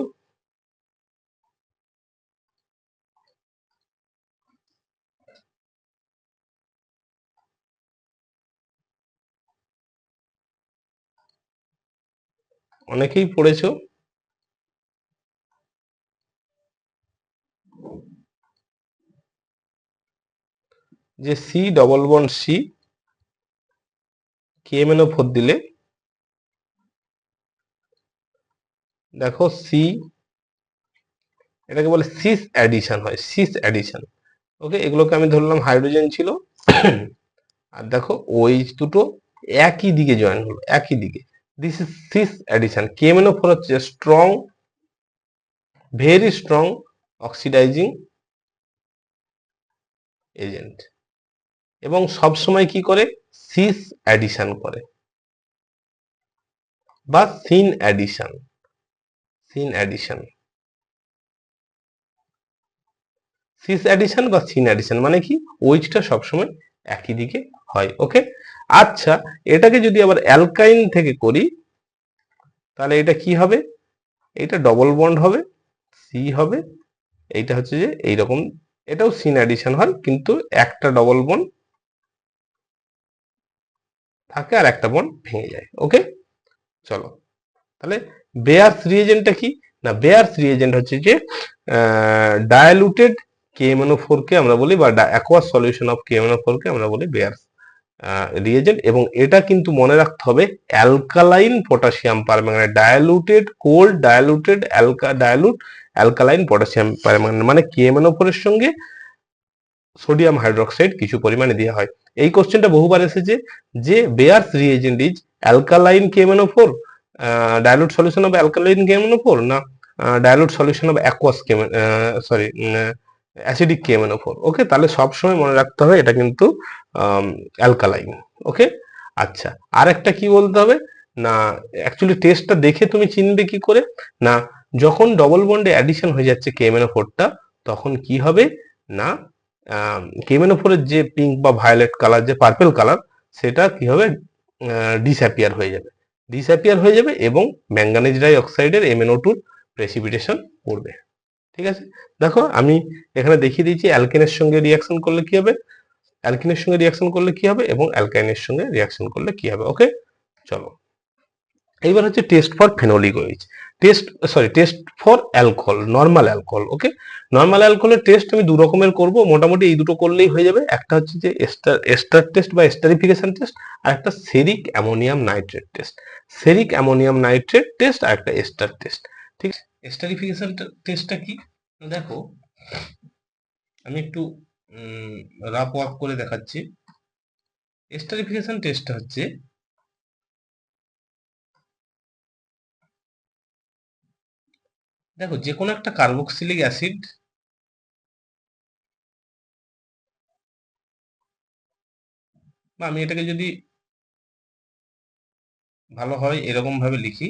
অনেকেই পড়েছো যে C double bond C KMnO4 দিলে দেখো সি এটাকে বলে সিস অ্যাডিশন হয়, সিস অ্যাডিশন। ওকে, এগুলোকে আমি ধরলাম হাইড্রোজেন ছিল আর দেখো ওই দুটো একই দিকে জয়েন হলো, একই দিকে। This is cis addition. KMnO4 হচ্ছে strong, very strong oxidising agent এবং সব সময় কি করে? সিস অ্যাডিশন করে বা syn addition, syn addition, cis addition বা সিন অ্যাডিশন মানে কি? ওইচটা সবসময় একই দিকে হয়। ওকে, আচ্ছা এটাকে যদি আবার অ্যালকাইন থেকে করি তাহলে এটা কি হবে? এটা ডবল বন্ড হবে, সি হবে, এইটা হচ্ছে যে এইরকম, এটাও সিন অ্যাডিশন হয় কিন্তু একটা ডবল বন্ড থাকে আর একটা বন্ড ভেঙে যায়। ওকে, চলো তাহলে বেয়ার্স রিএজেন্টটা কি না? বেয়ার্স রিএজেন্ট হচ্ছে যে ডায়ালুটেড KMnO4 কে আমরা বলি বা অ্যাকোয়াস সলিউশন অফ KMnO4 কে আমরা বলি বেয়ার্স রিএজেন্ট। এবং এটা কিন্তু মনে রাখতে হবে alkaline potassium permanganate, diluted cold diluted dilute alkaline potassium permanganate, মানে KMnO4 এর সঙ্গে সোডিয়াম হাইড্রোক্সাইড কিছু পরিমাণে দেওয়া হয়। এই কোশ্চেনটা বহুবার এসেছে যে Beers reagent is alkaline KMnO4, dilute solution of alkaline KMnO4 না dilute solution of aqueous acidic KMnO4। ওকে, তাহলে সবসময় মনে রাখতে হবে এটা কিন্তু অ্যালকালাইন। ওকে, আচ্ছা, আর একটা কি বলতে হবে না, অ্যাকচুয়ালি টেস্টটা দেখে তুমি চিনবে কি করে না, যখন ডবল বন্ডে অ্যাডিশন হয়ে যাচ্ছে KMnO4টা, তখন কি হবে না, KMnO4 এর যে পিঙ্ক বা ভায়োলেট কালার, যে পার্পল কালার, সেটা কি হবে, ডিসঅ্যাপিয়ার হয়ে যাবে, এবং ম্যাঙ্গানিজ ডাই অক্সাইডের MnO2 প্রেসিপিটেশন পড়বে। ঠিক আছে, দেখো আমি এখানে দেখিয়ে দিয়েছি অ্যালকেনের সঙ্গে রিয়াকশন করলে কি হবে, এবং অ্যালকাইনের সঙ্গে রিয়াকশন করলে কি হবে। ওকে, চলো এইবার হচ্ছে test for phenolic O H, test for alcohol, normal alcohol. Okay, normal অ্যালকোহলের টেস্ট আমি দু রকমের করব, মোটামুটি এই দুটো করলেই হয়ে যাবে। একটা হচ্ছে যে এস্টার টেস্ট বা এস্টারিফিকেশন টেস্ট, আর একটা সেরিক অ্যামোনিয়াম নাইট্রেট টেস্ট। আর একটা এস্টার টেস্ট। ঠিক আছে, এস্টারিফিকেশন টেস্টটা কি দেখো, আমি একটু রাফ ওয়ার্ক করে দেখাচ্ছি। এস্টারিফিকেশন টেস্টটা হচ্ছে, দেখো যে কোনো একটা কার্বক্সিলিক অ্যাসিড বা আমি এটাকে যদি ভালো হয় এরকম ভাবে লিখি,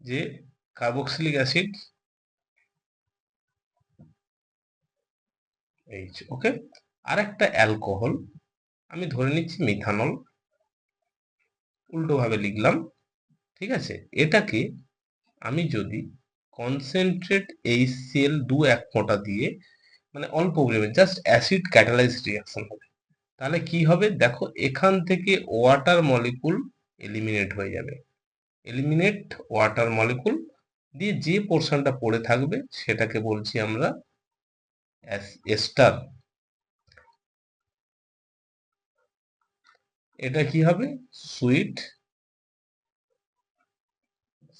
যে কার্বক্সিলিক অ্যাসিড এইচ। ওকে, আর একটা অ্যালকোহল, আমি ধরে নিচ্ছি মিথানল, উল্টো ভাবে লিখলাম। ঠিক আছে, এটাকে আমি যদি কনসেন্ট্রেট HCl 2-1 ফোঁটা দিয়ে, মানে অল্প পরিমাণে জাস্ট অ্যাসিড ক্যাটালাইজড রিঅ্যাকশন হবে, তাহলে কি হবে দেখো, এখান থেকে ওয়াটার মলিকুল এলিমিনেট হয়ে যাবে। ওয়াটার মলিকুল দিয়ে যে পোর্শনটা পড়ে থাকবে সেটাকে বলছি আমরা এস্টার। এটা কি হবে, সুইট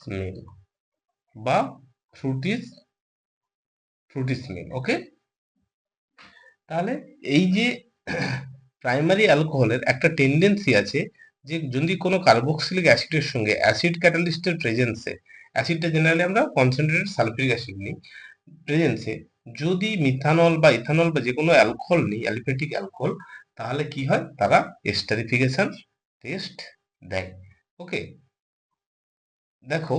স্মেল বা ফ্রুটি স্মেল। ওকে, তাহলে এই যে প্রাইমারি অ্যালকোহলের একটা টেন্ডেন্সি আছে যে যদি কোনো কার্বক্সিলিক অ্যাসিডের সঙ্গে অ্যাসিড ক্যাটালিস্টের প্রেজেন্সে, অ্যাসিডটা জেনারেলি আমরা কনসেন্ট্রেটেড সালফিউরিক অ্যাসিড নিই, প্রেজেন্সে যদি মিথানল বা ইথানল বা যে কোনো অ্যালকোহল নিই, অ্যালিফেটিক অ্যালকোহল, তাহলে কি হয়, তারা এস্টারিফিকেশন টেস্ট দেয়। ওকে, দেখো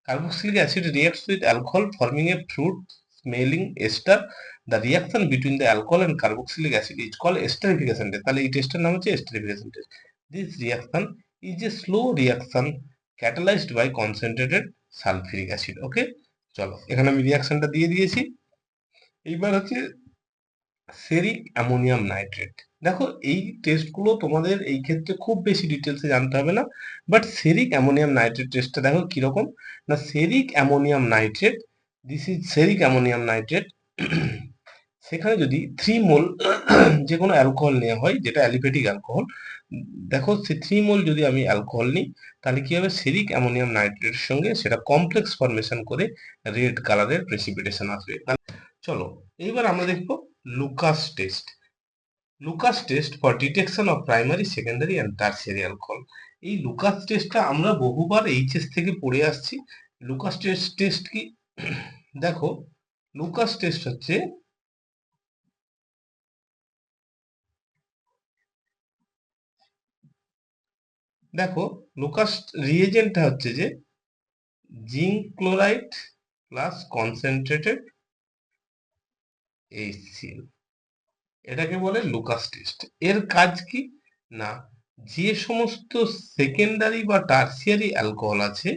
carboxylic acid reacts with alcohol forming a fruit smelling ester. The reaction between the alcohol and carboxylic acid is called esterification test. তাহলে এই টেস্টের নাম হচ্ছে esterification test. This reaction is a slow reaction catalyzed by concentrated sulfuric acid. ওকে, চলো এখানে আমি রিয়াকশনটা দিয়ে দিয়েছি। এইবার হচ্ছে সেরিক অ্যামোনিয়াম নাইট্রেট। দেখো এই টেস্টগুলো তোমাদের এই ক্ষেত্রে খুব বেশি ডিটেলসে জানতে হবে না, বাট সেরিক অ্যামোনিয়াম নাইট্রেট টেস্টটা দেখো কিরকম না, সেরিক অ্যামোনিয়াম নাইট্রেট, সেরিক অ্যামোনিয়াম নাইট্রেট, সেখানে যদি 3 মোল যে কোনো অ্যালকোহল নেওয়া হয়, যেটা অ্যালিফেটিক অ্যালকোহল, দেখো সে 3 মোল যদি আমি অ্যালকোহল নিই, তাহলে কি হবে, সেরিক অ্যামোনিয়াম নাইট্রেটের সঙ্গে সেটা কমপ্লেক্স ফর্মেশন করে রেড কালারের প্রেসিপিটেশন আসবে। চলো এইবার আমরা দেখবো Lucas test. Lucas test for detection of primary, secondary and tertiary alcohol. এই লুকাস টেস্টটা আমরা বহুবার এইচএস থেকে পড়ে আসছি। লুকাস টেস্ট কি দেখো, লুকাস টেস্ট হচ্ছে, দেখো লুকাস রিয়েজেন্টটা হচ্ছে যে zinc chloride plus concentrated HCl, এটাকে বলে লুকাস টেস্ট। এর কাজ কি না, যে সমস্ত সেকেন্ডারি বা টারসিয়ারি অ্যালকোহল আছে,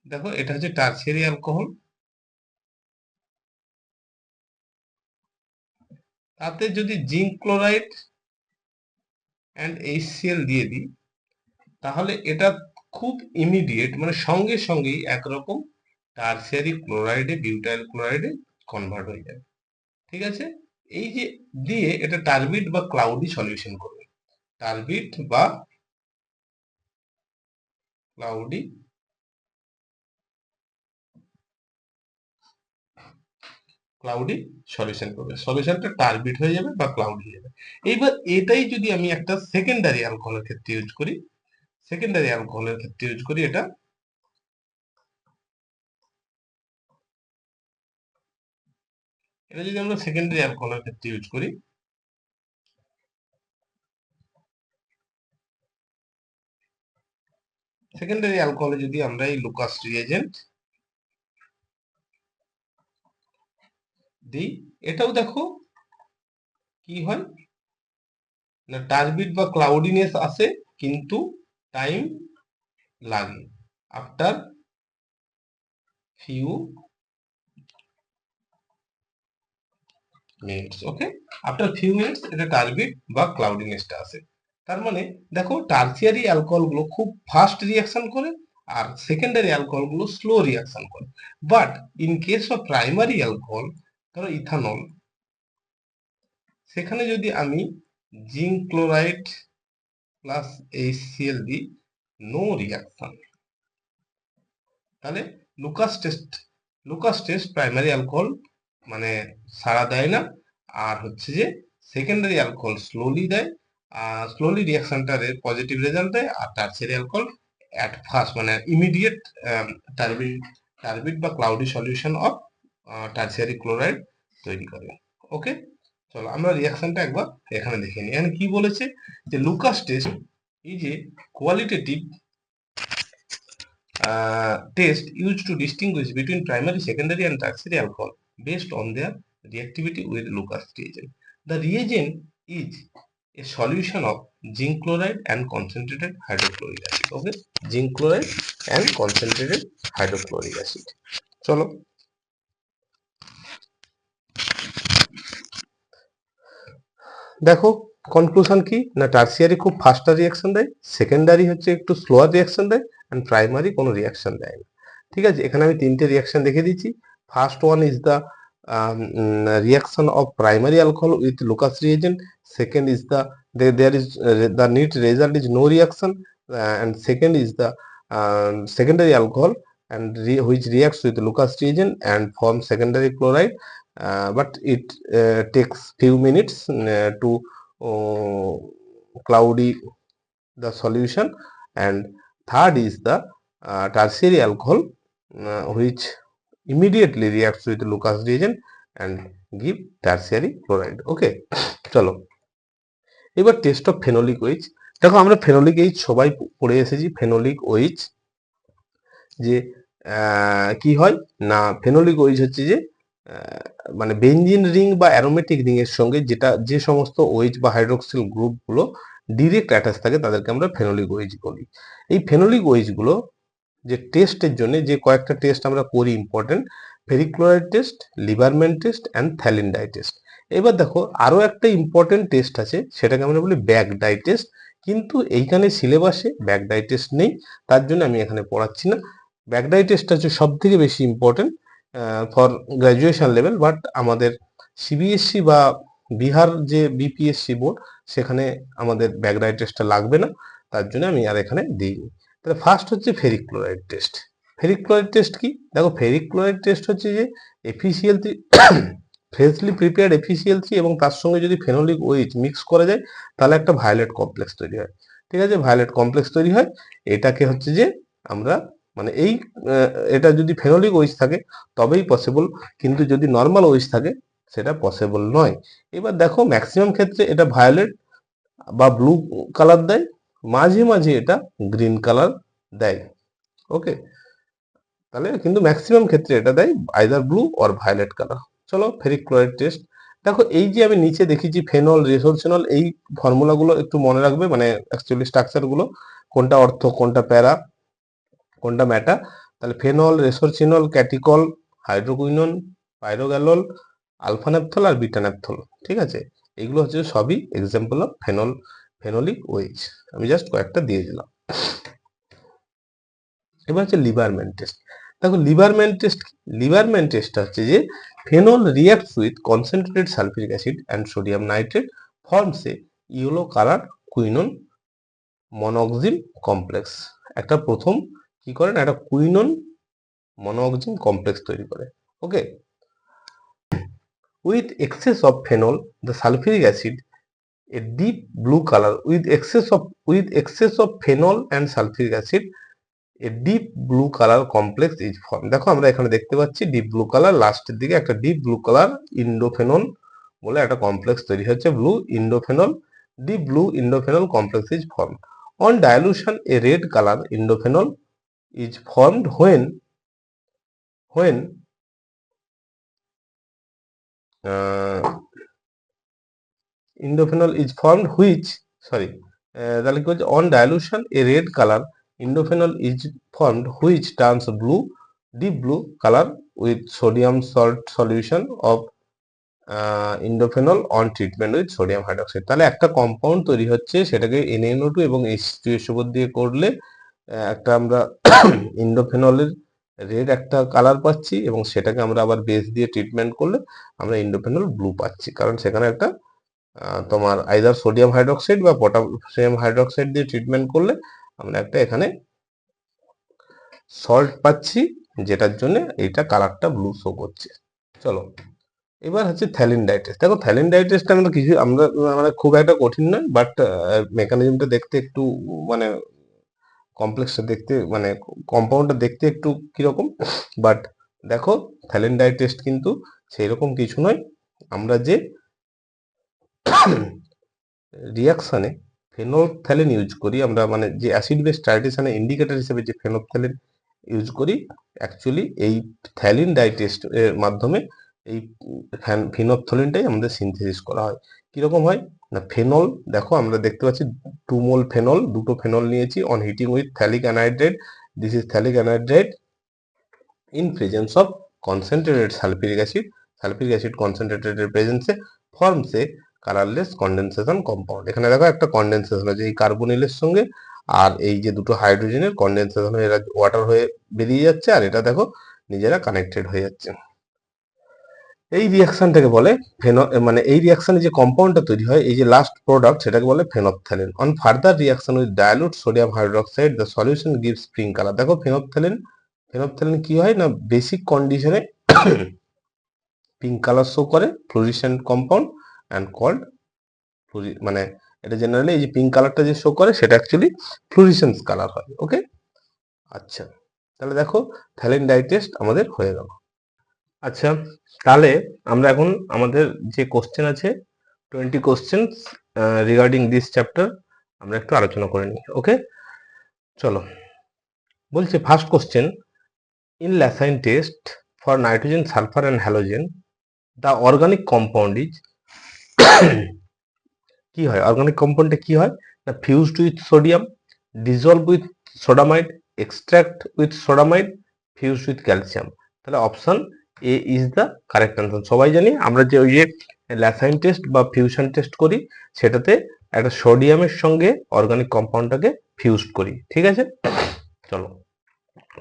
দেখো এটা হচ্ছে টারসিয়ারি অ্যালকোহল, তাতে যদি জিঙ্ক ক্লোরাইড অ্যান্ড HCl দিয়ে দিই, তাহলে এটা খুব ইমিডিয়েট, মানে সঙ্গে সঙ্গেই একরকম টারসিয়ারি ক্লোরাইডে, বিউটাইল ক্লোরাইডে কনভার্ট হয়ে যাবে। ঠিক আছে, এই যে দিয়ে এটা টার্বিড বা ক্লাউডি সলিউশন করবে, টার্বিড বা ক্লাউডি ক্লাউডি সলিউশন করবে, সলিউশনটা টার্বিড হয়ে যাবে বা ক্লাউড হয়ে যাবে। এইবার এটাই যদি আমি একটা সেকেন্ডারি অ্যালকোহলের ক্ষেত্রে ইউজ করি, সেকেন্ডারি অ্যালকোহলের ক্ষেত্রে ইউজ করি এটা যদি আমরা সেকেন্ডারি অ্যালকোহলের ক্ষেত্রে ইউজ করি, সেকেন্ডারি অ্যালকোহলে যদি আমরা এই লুকাস রিএজেন্ট দিই, এটাও দেখো কি হয় না, টার্বিড বা ক্লাউডিনেস আসে কিন্তু টাইম লাগে, আফটার ফিউ মিনিটস। ওকে, আফটার ফিউ মিনিটস এটা টার্বিড বা ক্লাউডিনেসটা আসে। তার মানে দেখো টার্সিয়ারি অ্যালকোহল গুলো খুব ফাস্ট রিয়াকশন করে আর সেকেন্ডারি অ্যালকোহল গুলো স্লো রিয়াকশন করে। But in case of primary alcohol, ধরো ইথানল, সেখানে যদি আমি জিঙ্ক ক্লোরাইড প্লাস HCl দিই, নো রিয়াকশন, তাহলে লুকাস টেস্ট প্রাইমারি অ্যালকোহল মানে সাড়া দেয় না, আর হচ্ছে যে সেকেন্ডারি অ্যালকোহল স্লোলি দেয়, স্লোলি রিয়াকশনটার পজিটিভ রেজাল্ট দেয়, আর টারসিয়ারি অ্যালকোহল অ্যাট ফার্স্ট মানে ইমিডিয়েট টার্বিড বা cloudy solution of tertiary chloride তৈরি করে। ওকে, চলো আমরা রিয়াকশনটা একবার এখানে দেখে নিই। এখানে কি বলেছে যে Lucas test is a qualitative test used to distinguish between primary, secondary, and tertiary alcohol based on their reactivity with Lucas reagent. The reagent is a solution of zinc chloride and concentrated hydrochloric acid. Okay, zinc chloride and concentrated hydrochloric acid. চলো দেখো conclusion কি না, tertiary খুব ফাস্টার reaction দেয়, secondary হচ্ছে একটু slower reaction দেয়, and primary কোনো রিয়াকশন দেয় না। ঠিক আছে, এখানে আমি তিনটে রিয়াকশন দেখে দিচ্ছি। First one is the reaction of primary alcohol with Lucas reagent. Second is there is the neat result is no reaction, and second is the secondary alcohol and which reacts with Lucas reagent and forms secondary chloride, but it takes few minutes to cloudy the solution. And third is the tertiary alcohol which immediately reacts with Lucas reagent and give tertiary chloride. Okay, চলো এবার test of phenolic OH. দেখো আমরা phenolic H সবাই পড়ে এসেছি। Phenolic OH যে কি হয় না, ফেনোলিক ওইচ হচ্ছে যে মানে বেনজিন রিং বা অ্যারোমেটিক রিং এর সঙ্গে যে সমস্ত ওইচ বা হাইড্রোক্সিল গ্রুপগুলো ডিরেক্ট অ্যাটাচ থাকে তাদেরকে আমরা ফেনোলিক ওইচ বলি। এই ফেনোলিক ওইচ গুলো যে টেস্টের জন্য যে কয়েকটা টেস্ট আমরা করি important, ferric chloride test, Liebermann test and phthalein dye test. এবার দেখো আরো একটা ইম্পর্টেন্ট টেস্ট আছে, সেটাকে আমরা বলি ব্যাক ডাই টেস্ট, কিন্তু এইখানে সিলেবাসে ব্যাক ডাই টেস্ট নেই, তার জন্য আমি এখানে পড়াচ্ছি না। ব্যাক ডাই টেস্ট হচ্ছে সব থেকে বেশি important for graduation level, but আমাদের সিবিএসসি বা বিহার যে বিপিএসসি বোর্ড সেখানে আমাদের ব্যাক ডাই টেস্টটা লাগবে না, তার জন্য আমি আর এখানে দিইনি। তাহলে ফার্স্ট হচ্ছে ferric chloride test. Ferric chloride test কি? দেখো ফেরিক ক্লোরাইড টেস্ট হচ্ছে যে FeCl3 ফ্রেশলি প্রিপেয়ার্ড FeCl3 এবং তার সঙ্গে যদি ফেনোলিক ওইচ মিক্স করা যায় তাহলে একটা ভায়োলেট কমপ্লেক্স তৈরি হয়। ঠিক আছে, ভায়োলেট কমপ্লেক্স তৈরি হয়, এটাকে হচ্ছে যে আমরা মানে এটা যদি ফেনোলিক ওইচ থাকে তবেই পসিবল, কিন্তু যদি নর্মাল ওইচ থাকে সেটা পসিবল নয়। এবার দেখো ম্যাক্সিমাম ক্ষেত্রে এটা ভায়োলেট বা ব্লু কালার দেয়, মাঝে মাঝে এটা গ্রিন কালার দেয়। ওকে, তাহলে কিন্তু ম্যাক্সিমাম ক্ষেত্রে এটা দেয় either blue or violet colour. চলো ফেরিক ক্লোরাইড টেস্ট। দেখো এই যে আমি নিচে দেখিছি ফেনল, রেসোরসিনল, এই ফর্মুলাগুলো একটু মনে রাখবে, মানে অ্যাকচুয়ালি স্ট্রাকচারগুলো কোনটা অর্থ, কোনটা প্যারা, কোনটা ম্যাটা। তাহলে phenol, resorcinol, catechol, hydroquinone, pyrogallol, alpha naphthol আর বিটা-ন্যাপথল। ঠিক আছে, এগুলো হচ্ছে সবই এক্সাম্পল অফ ফেনোলিক ওইচ। আমি জাস্ট কয়েকটা দিয়ে দিলাম। এবার হচ্ছে লিবারম্যান টেস্ট। দেখো লিবারম্যান টেস্ট, লিবারম্যান টেস্টটা হচ্ছে যে phenol reacts with concentrated sulphuric acid and sodium nitrate forms a yellow colour quinone monoxime complex. একটা প্রথম কি করেন, একটা কুইনন মনোক্সিম কমপ্লেক্স তৈরি করে। ওকে, with excess of phenol the sulfuric acid a deep blue color with excess of phenol and sulfuric acid a deep blue color complex is formed। দেখো আমরা এখানে দেখতে পাচ্ছি ডিপ ব্লু কালার, লাস্টের দিকে একটা ডিপ ব্লু কালার ইন্ডোফেনল বলে একটা কমপ্লেক্স তৈরি হচ্ছে, blue indophenol, deep blue indophenol complex is formed on dilution a red color indophenol is formed when uh, indophenol is formed which sorry তাহলে কি হচ্ছে on dilution a red color indophenol is formed which turns blue deep blue color with sodium salt solution of indophenol on treatment with sodium hydroxide। তাহলে একটা compound তৈরি হচ্ছে, সেটাকে NaNO2 এবং H2SO4 দিয়ে করলে একটা আমরা ইন্ডোফেনলের রেড একটা কালার পাচ্ছি, এবং সেটাকে আমরা আবার বেস দিয়ে ট্রিটমেন্ট করলে আমরা ইন্ডোফেনল ব্লু পাচ্ছি, কারণ সেখানে একটা তোমার আইদার সোডিয়াম হাইড্রোক্সাইড বা পটাশিয়াম হাইড্রোক্সাইড দিয়ে ট্রিটমেন্ট করলে আমরা একটা এখানে সল্ট পাচ্ছি, যেটার জন্য এইটা কালারটা ব্লু শো করছে। চলো এবার হচ্ছে থ্যালিনডাইটেস। দেখো থ্যালিনডাইটেসটা আমরা মানে খুব একটা কঠিন নয়, বাট মেকানিজমটা দেখতে একটু মানে কমপ্লেক্সটা দেখতে মানে কম্পাউন্ডটা দেখতে একটু কিরকম, বাট দেখো থ্যালিনডাইটেস কিন্তু সেই রকম কিছু নয়। আমরা যে রিয়াকশানে ফেনোলফথ্যালিন ইউজ করি, আমরা মানে যে অ্যাসিড বেস ট্রাইটেশনে ইন্ডিকেটর হিসেবে যে ফেনোলফথ্যালিন ইউজ করি, অ্যাকচুয়ালি এই থ্যালিনডাইটেস এর মাধ্যমে এই ফিনোলফথ্যালিনটাই আমাদের সিনথেসিস করা হয়। কিরকম হয় না, ফেনল দেখো আমরা দেখতে পাচ্ছি 2 মোল ফেনল, দুটো ফেনল নিয়েছি on heating with phthalic anhydride, this is phthalic anhydride in presence of concentrated sulphuric acid concentrated প্রেজেন্সে forms a colourless condensation compound. এখানে দেখো একটা কন্ডেনসেশন আছে এই কার্বনিলের সঙ্গে, আর এই যে দুটো হাইড্রোজেনের কন্ডেনসেশন হয়ে এরা ওয়াটার হয়ে বেরিয়ে যাচ্ছে, আর এটা দেখো নিজেরা কানেক্টেড হয়ে যাচ্ছে। এই রিয়াকশনটাকে বলে মানে এই রিয়াকশনে যে কম্পাউন্ডটা তৈরি হয়, এই যে লাস্ট প্রোডাক্ট, সেটাকে বলে phenolphthalein. On further reaction with dilute sodium hydroxide the solution gives pink colour. দেখো ফেনফথ্যালিন কি হয় না, বেসিক কন্ডিশনে পিঙ্ক কালার শো করে, ফ্লোরিসেন্ট কম্পাউন্ড অ্যান্ড কল্ড মানে এটা জেনারেলি এই যে পিঙ্ক কালারটা যে শো করে সেটা অ্যাকচুয়ালি ফ্লোরিসেন্স কালার হয়। ওকে, আচ্ছা তাহলে দেখো থ্যালিনডাইটেস আমাদের হয়ে গেল। আচ্ছা তাহলে আমরা এখন আমাদের যে কোশ্চেন আছে 20 কোশ্চেন্স রিগার্ডিং দিস চ্যাপ্টার আমরা একটু আলোচনা করে নিই। ওকে চলো, বলছে first question, in Lassaigne test for nitrogen sulphur and halogen the organic compound is কি হয়, অর্গানিক কম্পাউন্ডে কি হয় না, fused with sodium, dissolve with sodamide, extract with sodamide, fused with calcium. তাহলে option A is the correct answer. সবাই জানি আমরা যে ওই যে ল্যাসাইন টেস্ট বা ফিউশন টেস্ট করি, সেটাতে একটা সোডিয়ামের সঙ্গে অর্গানিক কম্পাউন্ডটাকে ফিউজড করি, ঠিক আছে। চলো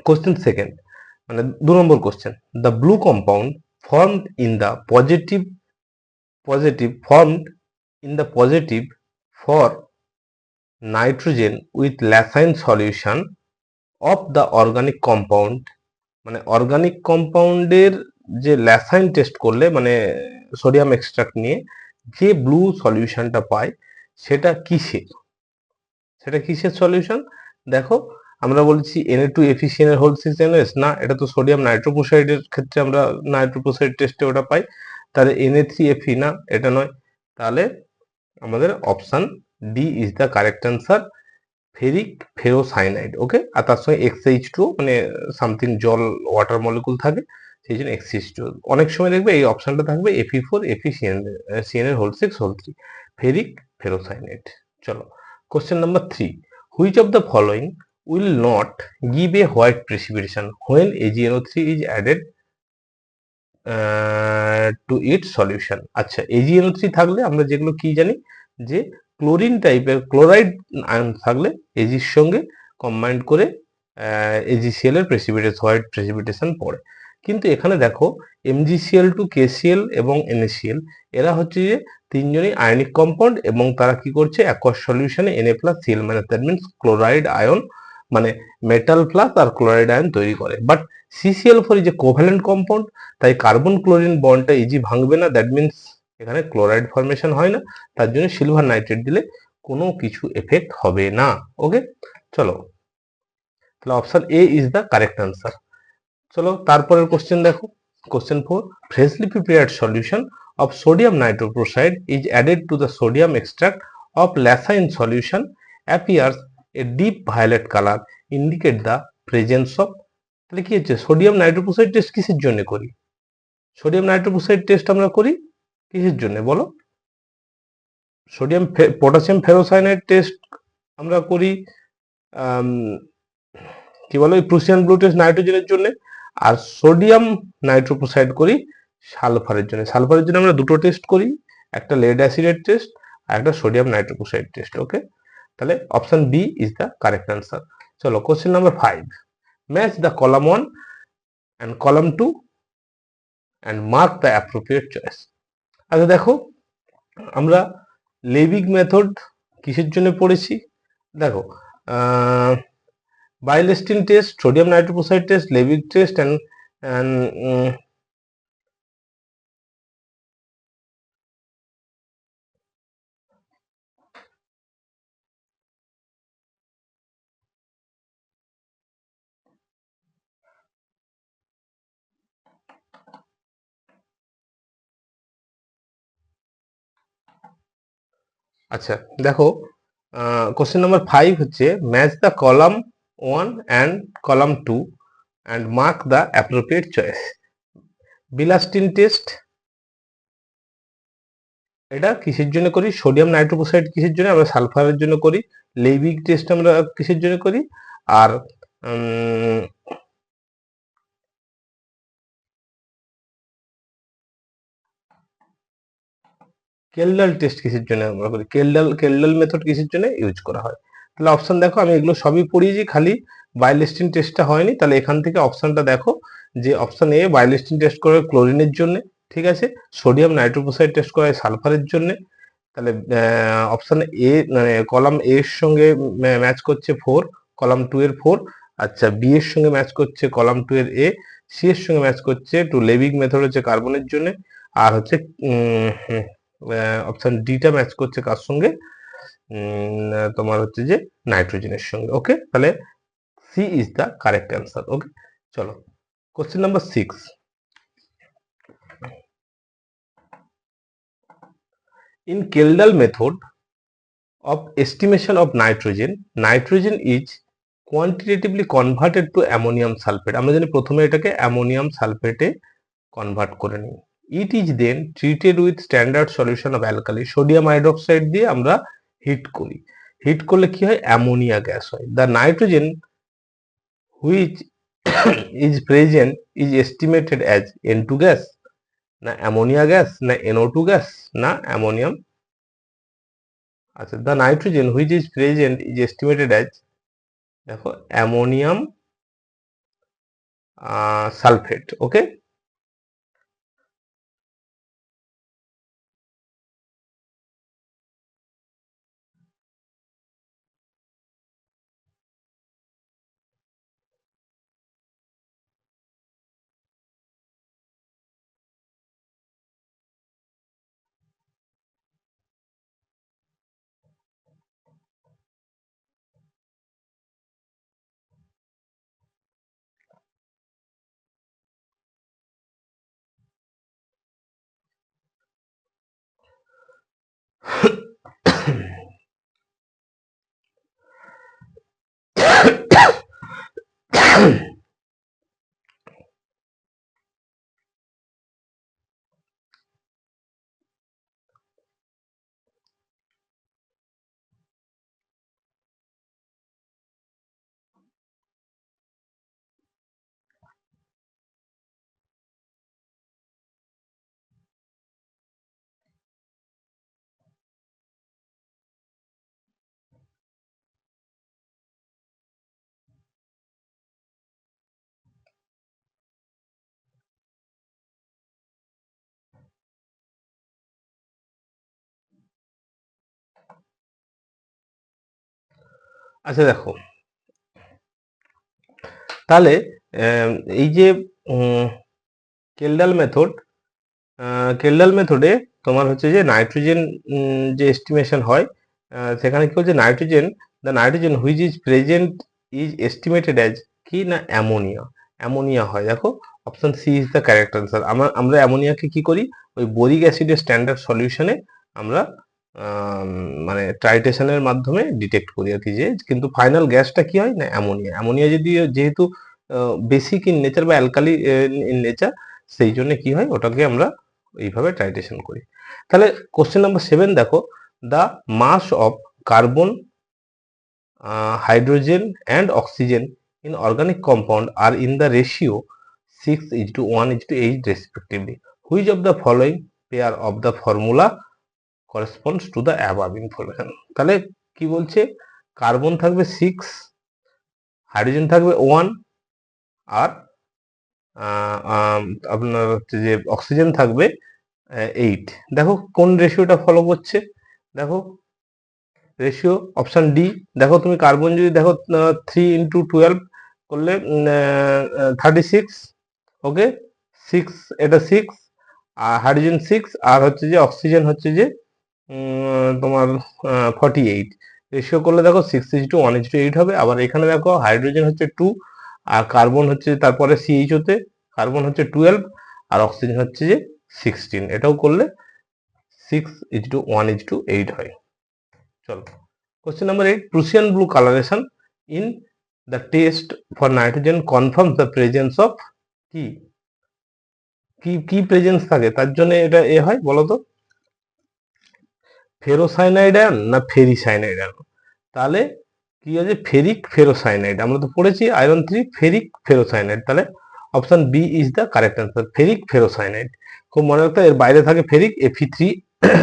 কোশ্চেন সেকেন্ড, মানে 2 number question, the blue compound formed in the positive for nitrogen with lacine solution of the organic compound, মানে অর্গানিক কম্পাউন্ডের যে ল্যাসাইন টেস্ট করলে মানে সোডিয়াম এক্সট্রাক্ট নিয়ে যে ব্লু সলিউশনটা পাই, সেটা কিসের সলিউশন। দেখো আমরা বলছি Na2FeCN এর হোল 6 NOS না, এটা তো সোডিয়াম নাইট্রোপোসাইডের ক্ষেত্রে আমরা নাইট্রোপোসাইড টেস্টে ওটা পাই, তাহলে Na3Fe না, এটা নয়। তাহলে আমাদের option D is the correct answer, ferric ferrocyanide. Okay, আর তার সঙ্গে XH2 মানে সামথিং জল ওয়াটার মলিকুল থাকে, সেই জন্য XH2। অনেক সময় দেখবে এই অপশনটা থাকবে Fe4 FeCN এর হোল 6 হোল 3, ফেরিক ফেরোসাইনাইড। চলো question number 3, which of the following will not give a white precipitation when AgNO3 is added to it solution. আচ্ছা AgNO3 থাকলে আমরা যেগুলো কি জানি, যে ক্লোরিন টাইপের ক্লোরাইড আয়ন থাকলে এজির সঙ্গে কম্বাইন্ড করে AgCl এর হোয়াইট প্রেসিপিটেশন পড়ে। কিন্তু এখানে দেখো MgCl2 KCl এবং NaCl এরা হচ্ছে যে তিনজনই আয়নিক কম্পাউন্ড, এবং তারা কি করছে অ্যাকোয়াস সলিউশনে Na+Cl- that means chloride ion মানে মেটাল প্লাস আর ক্লোরাইড আয়ন তৈরি করে। But CCl4 is a covalent compound, তাই কার্বন ক্লোরিন বন্ডটা ইজি ভাঙবে না, দ্যাট মিনস এখানে ক্লোরাইড ফর্মেশন হয় না, তার জন্য সিলভার নাইট্রেট দিলে কোনো কিছু এফেক্ট হবে না। ওকে, চলো তাহলে option A is the correct answer. চলো তারপরের কোশ্চেন দেখো, question 4, freshly prepared solution of sodium nitroprusside is added to the sodium extract of lacine solution appears a deep violet color indicate the presence of, তাহলে কি হচ্ছে, sodium nitroprusside test কিসের জন্য করি? Sodium nitroprusside test আমরা করি কিসের জন্য বলো? সোডিয়াম পটাশিয়াম ফেরোসায়ানাইড টেস্ট আমরা করি কি বলো, প্রুসিয়ান ব্লু টেস্ট নাইট্রোজেনের জন্য, আর সোডিয়াম নাইট্রোপ্রোসাইড করি সালফারের জন্য। সালফারের জন্য আমরা দুটো টেস্ট করি, একটা লেড অ্যাসিডের টেস্ট আর একটা সোডিয়াম নাইট্রোপ্রোসাইড টেস্ট। ওকে, তাহলে option B is the correct answer. চলো question number 5, match the column 1 and column 2 and mark the appropriate choice. আচ্ছা দেখো, আমরা লেভিগ মেথড কিসের জন্য পড়েছি? দেখো, Bilestine test, sodium nitroprusside test, Levig test, and আচ্ছা দেখো, কোশ্চেন নাম্বার 5 হচ্ছে match the column 1 and column 2 and mark the appropriate choice. Bilastine test এটা কিসের জন্য করি? সোডিয়াম নাইট্রোপ্রোসাইড কিসের জন্য? আমরা সালফারের জন্য করি। লেভিগ টেস্ট আমরা কিসের জন্য করি? আর কেলডাল টেস্ট কিসের জন্য আমরা করি? কেলডাল মেথড কিসের জন্য ইউজ করা হয়? তাহলে অপশন দেখো, আমি এগুলো সবই পড়িয়েছি, খালি বাইলিস্টিন টেস্টটা হয়নি। তাহলে এখান থেকে অপশনটা দেখো যে অপশন এ বাইলিস্টিন টেস্ট করা হয় ক্লোরিনের জন্য, ঠিক আছে, সোডিয়াম নাইট্রোপ্রোসাইড টেস্ট করা হয় সালফারের জন্য। তাহলে অপশন এ মানে কলাম এ এর সঙ্গে ম্যাচ করছে 4, কলাম 2 এর 4। আচ্ছা, বি এর সঙ্গে ম্যাচ করছে কলাম 2 এর এ, সি এর সঙ্গে ম্যাচ করছে টু লেভিগ মেথড হচ্ছে কার্বনের জন্য, আর হচ্ছে অপশন ডিটা ম্যাচ করছে কার সঙ্গে? তোমার হচ্ছে যে নাইট্রোজেনের সঙ্গে। ওকে, তাহলে C is the correct answer. Okay, চলো question number 6, in Kendall method of estimation of nitrogen is quantitatively converted to ammonium sulfate। আমরা জানি প্রথমে এটাকে অ্যামোনিয়াম সালফেটে কনভার্ট করে নিই। It is then treated with standard solution of alkali, sodium hydroxide দিয়ে আমরা heat করি। হিট করলে কি হয়? অ্যামোনিয়া গ্যাস হয়। The nitrogen which is present is estimated as N2 gas, না অ্যামোনিয়া গ্যাস, না NO2 গ্যাস, না অ্যামোনিয়াম। আচ্ছা, the nitrogen which is present is estimated as, দেখো অ্যামোনিয়াম সালফেট। ওকে, আচ্ছা দেখো, তাহলে এই যে কেলডাল মেথড, কেলডাল মেথডে তোমার হচ্ছে যে নাইট্রোজেন যে এস্টিমেশন হয়, সেখানে কি হচ্ছে nitrogen, the nitrogen which is present is estimated as কি না অ্যামোনিয়া, অ্যামোনিয়া হয়। দেখো option C is the correct answer. আমরা অ্যামোনিয়াকে কি করি, ওই বোরিক অ্যাসিডের স্ট্যান্ডার্ড সলিউশনে আমরা মানে ট্রাইটেশনের মাধ্যমে ডিটেক্ট করি আর কি, যে কিন্তু ফাইনাল গ্যাসটা কি হয় না অ্যামোনিয়া। অ্যামোনিয়া যদি যেহেতু বেসিক ইন নেচার বা অ্যালকালি ইন নেচার, সেই জন্য কি হয় ওটাকে আমরা এইভাবে ট্রাইটেশন করি। তাহলে কোশ্চেন নাম্বার 7 দেখো, the mass of carbon, hydrogen and oxygen in organic compound are in the ratio 6:1:8 respectively. Which of the following pair of the formula corresponds to the above information? তাহলে কি বলছে, carbon থাকবে 6, hydrogen থাকবে 1, আর আপনার হচ্ছে যে oxygen থাকবে 8। দেখো কোন রেশিওটা ফলো করছে, দেখো রেশিও অপশন ডি। দেখো তুমি কার্বন যদি দেখো 3 × 12 করলে 36, ওকে 6, এটা 6, আর হাইড্রোজেন 6, আর হচ্ছে যে অক্সিজেন হচ্ছে যে তোমার 48। রেশিও করলে দেখো 6:1:8 হবে। আবার এখানে দেখো হাইড্রোজেন হচ্ছে 2, আর কার্বন হচ্ছে তারপরে সিএইচ হতে কার্বন হচ্ছে 12, আর অক্সিজেন হচ্ছে যে 16। এটাও করলে 6:1:8 হয়। চলো question number 8, Prussian blue coloration in the test for nitrogen confirms the presence of কি কি কি প্রেজেন্স থাকে, তার জন্য এটা এ হয় বলতো, ফেরোসাইনাইড আয়ন না ফেরিসাইনাইড আয়ন। তাহলে কি আছে, ফেরিক ফেরোসাইনাইড। আমরা তো পড়েছি আয়রন 3 ফেরিক ফেরোসাইনাইড। তাহলে option B is the correct answer, ferric ferrocyanide. খুব মনে রাখতে, এর বাইরে থাকে ফেরিক Fe3,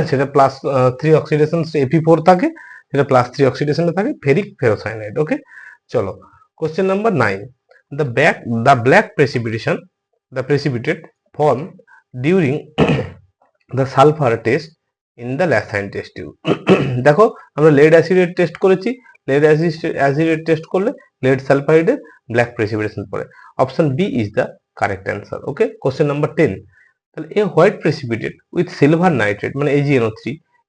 সেটা প্লাস 3 অক্সিডেশন, Fe4 থাকে, সেটা প্লাস 3 অক্সিডেশনে থাকে, ফেরিক ফেরোসাইনাইড। ওকে চলো question number 9, the black precipitation, the precipitated form during the sulphur test in the Lassaigne test tube. দেখো আমরা লেড অ্যাসিডের টেস্ট করেছি, লেড অ্যাসিডের টেস্ট করলে লেড সালফাইডের ব্ল্যাক প্রেসিপিটেশন পড়ে। Option B is the correct answer. Okay question number 10, তাহলে a white precipitate with silver nitrate মানে AgNO3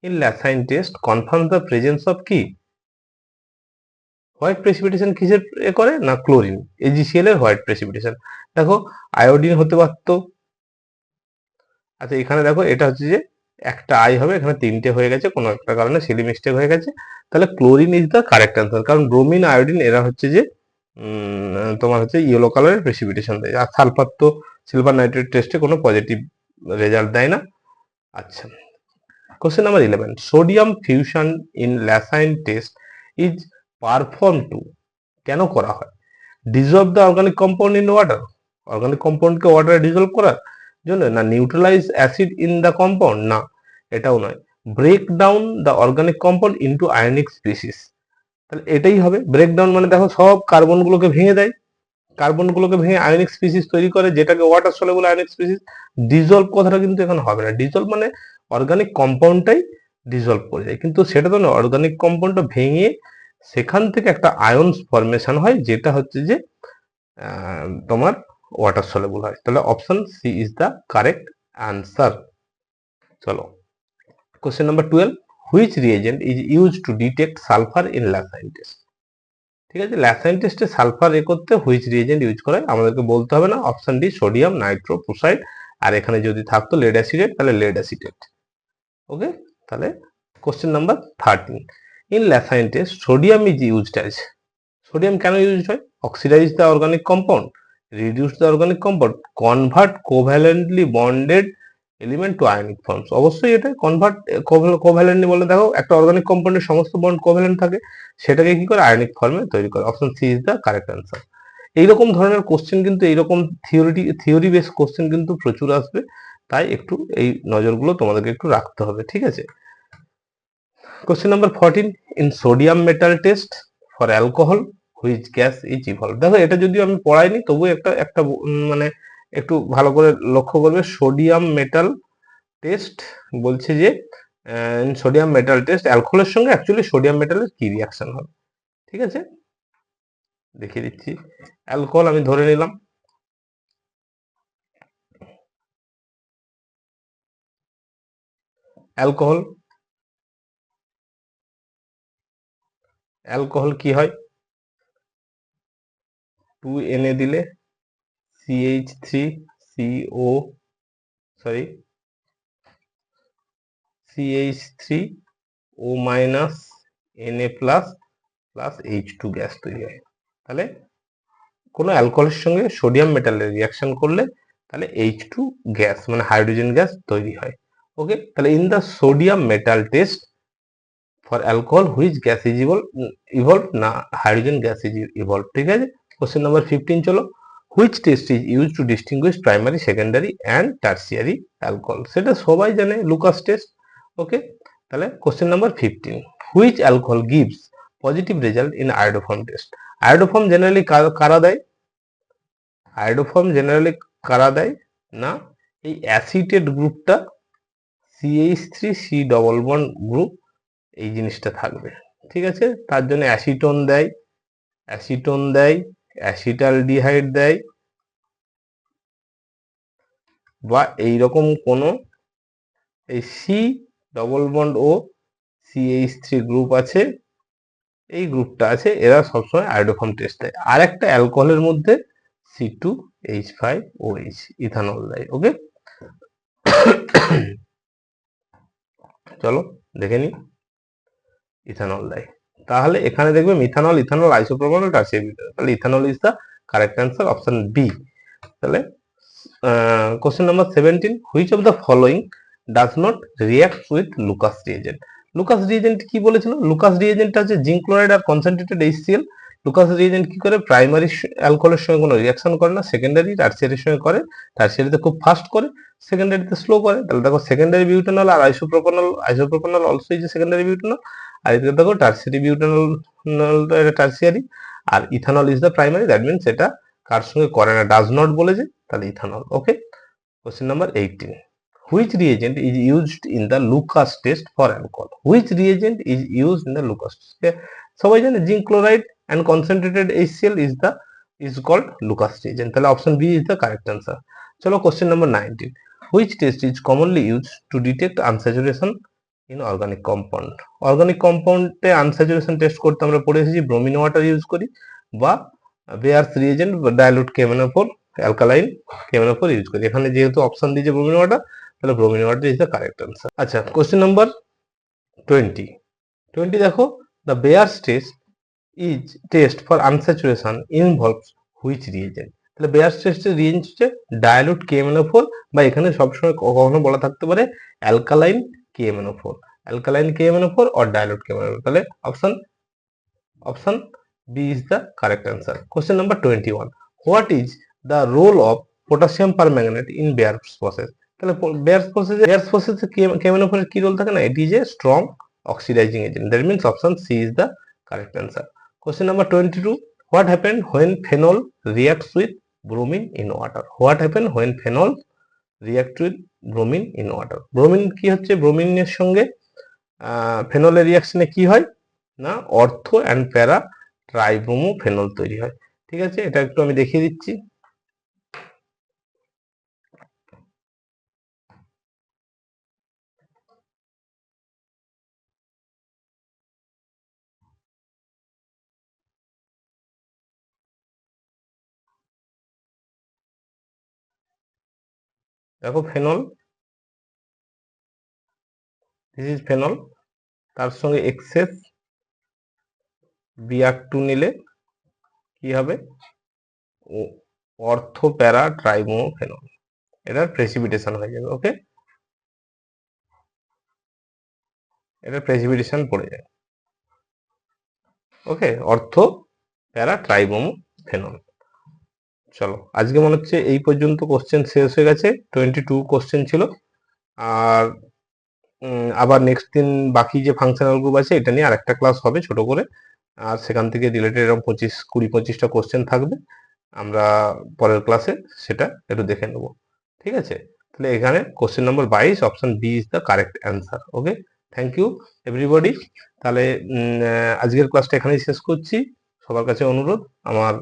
in Lassaigne test confirm the presence of কি, হোয়াইট প্রেসিপিটেশন কিসের এ করে না ক্লোরিন, AgCl এর হোয়াইট প্রেসিপিটেশন। দেখো আয়োডিন হতে পারতো, আচ্ছা এখানে দেখো এটা হচ্ছে যে একটা আই হবে, এখানে 3টে হয়ে গেছে, কোনো একটা কারণে সিলি মিস্টেক হয়ে গেছে। তাহলে chlorine is the correct answer, কারণ ব্রোমিন আয়োডিন এরা হচ্ছে যে তোমার হচ্ছে ইয়েলো কালারের প্রেসিপিটেশন দেয়। আর সালফার তো সিলভার নাইট্রেট টেস্টে কোনো পজিটিভ রেজাল্ট দেয় না। আচ্ছা question number 11, sodium fusion in Lassaigne test is perform to, কেন করা হয়, dissolve the organic compound in water, organic কম্পাউন্ডকে ওয়াটারে ডিজলভ করার জন্য, না neutralise acid in the compound, না এটাও নয়, break down the organic compound into ionic species. তাহলে এটাই হবে, ব্রেক ডাউন মানে দেখো সব কার্বনগুলোকে ভেঙে দেয়, কার্বনগুলোকে ভেঙে আয়নিক স্পিসিস তৈরি করে, যেটাকে water soluble ionic species. Dissolved কথাটা কিন্তু এখানে হবে না, ডিজলভ মানে অর্গানিক কম্পাউন্ডটাই ডিজলভ করে যায়, কিন্তু সেটা তো না, অর্গানিক কম্পাউন্ডটা ভেঙে সেখান থেকে একটা আয়নস ফরমেশন হয়, যেটা হচ্ছে যে তোমার ওয়াটার সলেবল হয়। তাহলে option C is the correct answer. চলো question number 12, which reagent is use to detect sulphur in Lassaigne test. ঠিক আছে, ল্যাসাইন টেস্টে সালফার এ করতে হুইচ রিএজেন্ট ইউজ করে, আমাদেরকে বলতে হবে না, অপশন ডি সোডিয়াম নাইট্রোপ্রোসাইড, আর এখানে যদি থাকতো লেড অ্যাসিডেট তাহলে লেড অ্যাসিডেট। ওকে তাহলে question number 13, in Lassaigne test sodium is used as, sodium কেন ইউজড হয়, oxidise the organic compound, reduce the organic compound, convert covalently bonded element to ionic forms. অবশ্যই এটা convert কোভ্যালেন্টলি বলে, দেখো একটা organic কম্পাউন্ডের সমস্ত bond covalent থাকে, সেটাকে কি করে আয়নিক ফর্মে তৈরি করে। Option C is the correct answer. এইরকম ধরনের কোশ্চেন কিন্তু, এইরকম থিওরি বেস কোশ্চেন কিন্তু প্রচুর আসবে, তাই একটু এই নজরগুলো তোমাদেরকে একটু রাখতে হবে, ঠিক আছে। Question number 14, in sodium metal test for alcohol which gas is evolve. দেখো এটা যদিও আমি পড়াইনি, তবু একটা একটা মানে একটু ভালো করে লক্ষ্য করবে, সোডিয়াম মেটাল টেস্ট বলছে যে সোডিয়াম মেটাল টেস্ট অ্যালকোহলের সঙ্গে অ্যাকচুয়ালি সোডিয়াম মেটালের কি রিয়াকশন হবে, ঠিক আছে। দেখিয়ে দিচ্ছি। অ্যালকোহল আমি ধরে নিলাম, অ্যালকোহল অ্যালকোহল কি হয়, 2Na দিলে CH3CO sorry CH3O minus Na plus plus H2 gas তৈরি হয়। তাহলে কোনো অ্যালকোহলের সঙ্গে সোডিয়াম মেটালের রিয়াকশন করলে তাহলে H2 গ্যাস মানে হাইড্রোজেন গ্যাস তৈরি হয়। ওকে, তাহলে in the sodium metal test for alcohol which gas is evolve না হাইড্রোজেন গ্যাস ইজ ইভলভ। ঠিক আছে, কোশ্চেন নাম্বার 15 চলো। Which test is use two distinguished primary secondary and tertiary alcohol, সেটা সবাই জানে, লুকাস টেস্ট। ওকে, তাহলে question number 15, which alcohol gives positive result in iodoform test. Iodoform generally কারা দেয়, iodoform generally কারা দেয় না এই অ্যাসিটেট গ্রুপটা CH3C ডবল বন্ড গ্রুপ এই জিনিসটা থাকবে। ঠিক আছে, তার জন্য অ্যাসিটোন দেয়, অ্যাসিটালডিহাইড দেয়, বা এইরকম কোনো এই সি ডবল বন্ড ও CH3 গ্রুপ আছে, এই গ্রুপটা আছে, এরা সবসময় আয়োডোফর্ম টেস্ট দেয়। আর একটা অ্যালকোহলের মধ্যে C2H5OH ইথানল দেয়। ওকে, চলো দেখে নি, ইথানল দেয়। তাহলে এখানে দেখবে methanol, ethanol, isopropanol, tertiary butanol, তাহলে ethanol is the correct answer, option B. তাহলে question number 17, which of the following does not react with Lucas reagent. Lucas reagent কি বলেছিল, লুকাস রিএজেন্টটা হচ্ছে জিঙ্ক ক্লোরাইড আর কনসেন্ট্রেটেড HCl। লুকাস রিএজেন্ট কি করে, primary অ্যালকোহলের সঙ্গে কোনো রিঅ্যাকশন করে না, সেকেন্ডারি টার্সিয়ারির সঙ্গে করে, টার্সিয়ারিতে খুব ফাস্ট করে, সেকেন্ডারিতে স্লো করে। তাহলে দেখো সেকেন্ডারি বিউটানল আর isopropanol also is secondary butanol, আর এদিকে দেখো টার্সিয়ারি বিউটানল, টার্সিয়ারি, আর ethanol is the primary, that means এটা কার সঙ্গে করে না, ডাজ নট বলেছে, তাহলে ethanol. Okay, question number 18, which reagent is used in the Lucas test for alcohol, which reagent is used in the Lucas test, সবাই জানে zinc chloride and concentrated HCl is called Lucas reagent, তাহলে option B is the correct answer। চলো question number 19, which test is commonly used to detect unsaturation in organic compound। Organic কম্পাউন্ডে unsaturation test করতে আমরা পড়ে এসেছি, bromine water use করি, বা Baeyer's reagent বা dilute KMnO4 alkaline KMnO4 use করি। এখানে যেহেতু অপশন দিয়েছে ব্রোমিন ওয়াটার, তাহলে bromine water is the correct answer. আচ্ছা, কোশ্চেন নাম্বার 20 দেখো, the Baeyer's test for unsaturation involves which reagent. তাহলে বেয়ার্স টেস্টের রিএজেন্ট হচ্ছে ডাইলুট KMnO4, বা এখানে সবসময় কখনো বলা থাকতে পারে alkaline KMnO4, alkaline KMnO4 or dilute KMnO4, তাহলে option B is the correct answer. Question number 21, what is the role of potassium permanganate in Baeyer's process. তাহলে বেয়ার্স প্রসেসে KMnO4 এর কি রোল থাকে না, এটি যে strong oxidising agent, that means option C is the correct answer. Question number 22, what happen when phenol reacts with bromine in water. What happen when phenol react with bromine in water. Bromine কি হচ্ছে, ব্রোমিনের সঙ্গে ফেনলের রিয়াকশনে কি হয় না, অর্থো and প্যারা ট্রাইব্রোমো phenol তৈরি হয়। ঠিক আছে, এটা একটু আমি দেখিয়ে দিচ্ছি। দেখো ফেনল, দিস ইজ ফেনল, তার সঙ্গে এক্সেস Br2 নিলে কি হবে, অর্থো প্যারা ট্রাইব্রোমো ফেনল, এটার প্রেসিপিটেশন হয়ে যাবে। ওকে, এটার প্রেসিপিটেশন পড়ে যায়। ওকে, অর্থো প্যারা ট্রাইব্রোমো ফেনল। চলো আজকে মনে হচ্ছে এই পর্যন্ত কোশ্চেন শেষ হয়ে গেছে, 22 কোশ্চেন ছিল। আর আবার নেক্সট দিন বাকি যে ফাংশনাল গ্রুপ আছে এটা নিয়ে আরেকটা ক্লাস হবে ছোট করে, আর সেখান থেকে রিলেটেড এরকম 20-25টা কোশ্চেন থাকবে, আমরা পরের ক্লাসে সেটা একটু দেখে নেব। ঠিক আছে, তাহলে এখানে question number 22, option B is the correct answer. Okay, thank you everybody. তাহলে আজকের ক্লাসটা এখানেই শেষ করছি। সবার কাছে অনুরোধ, আমার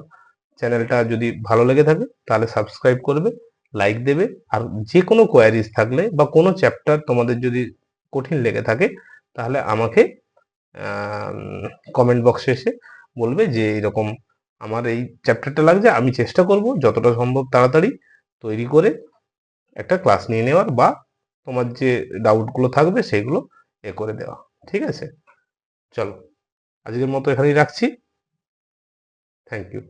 চ্যানেলটা যদি ভালো লেগে থাকে তাহলে সাবস্ক্রাইব করবে, লাইক দেবে। আর যে কোনো কোয়ারিজ থাকলে বা কোনো চ্যাপ্টার তোমাদের যদি কঠিন লেগে থাকে তাহলে আমাকে কমেন্ট বক্সে এসে বলবে যে এরকম আমার এই চ্যাপ্টারটা লাগছে, আমি চেষ্টা করব যতটা সম্ভব তাড়াতাড়ি তৈরি করে একটা ক্লাস নিয়ে নেওয়ার, বা তোমার যে ডাউটগুলো থাকবে সেগুলো করে দেওয়া। ঠিক আছে, চলো আজকের মতো এখানেই রাখছি। Thank you.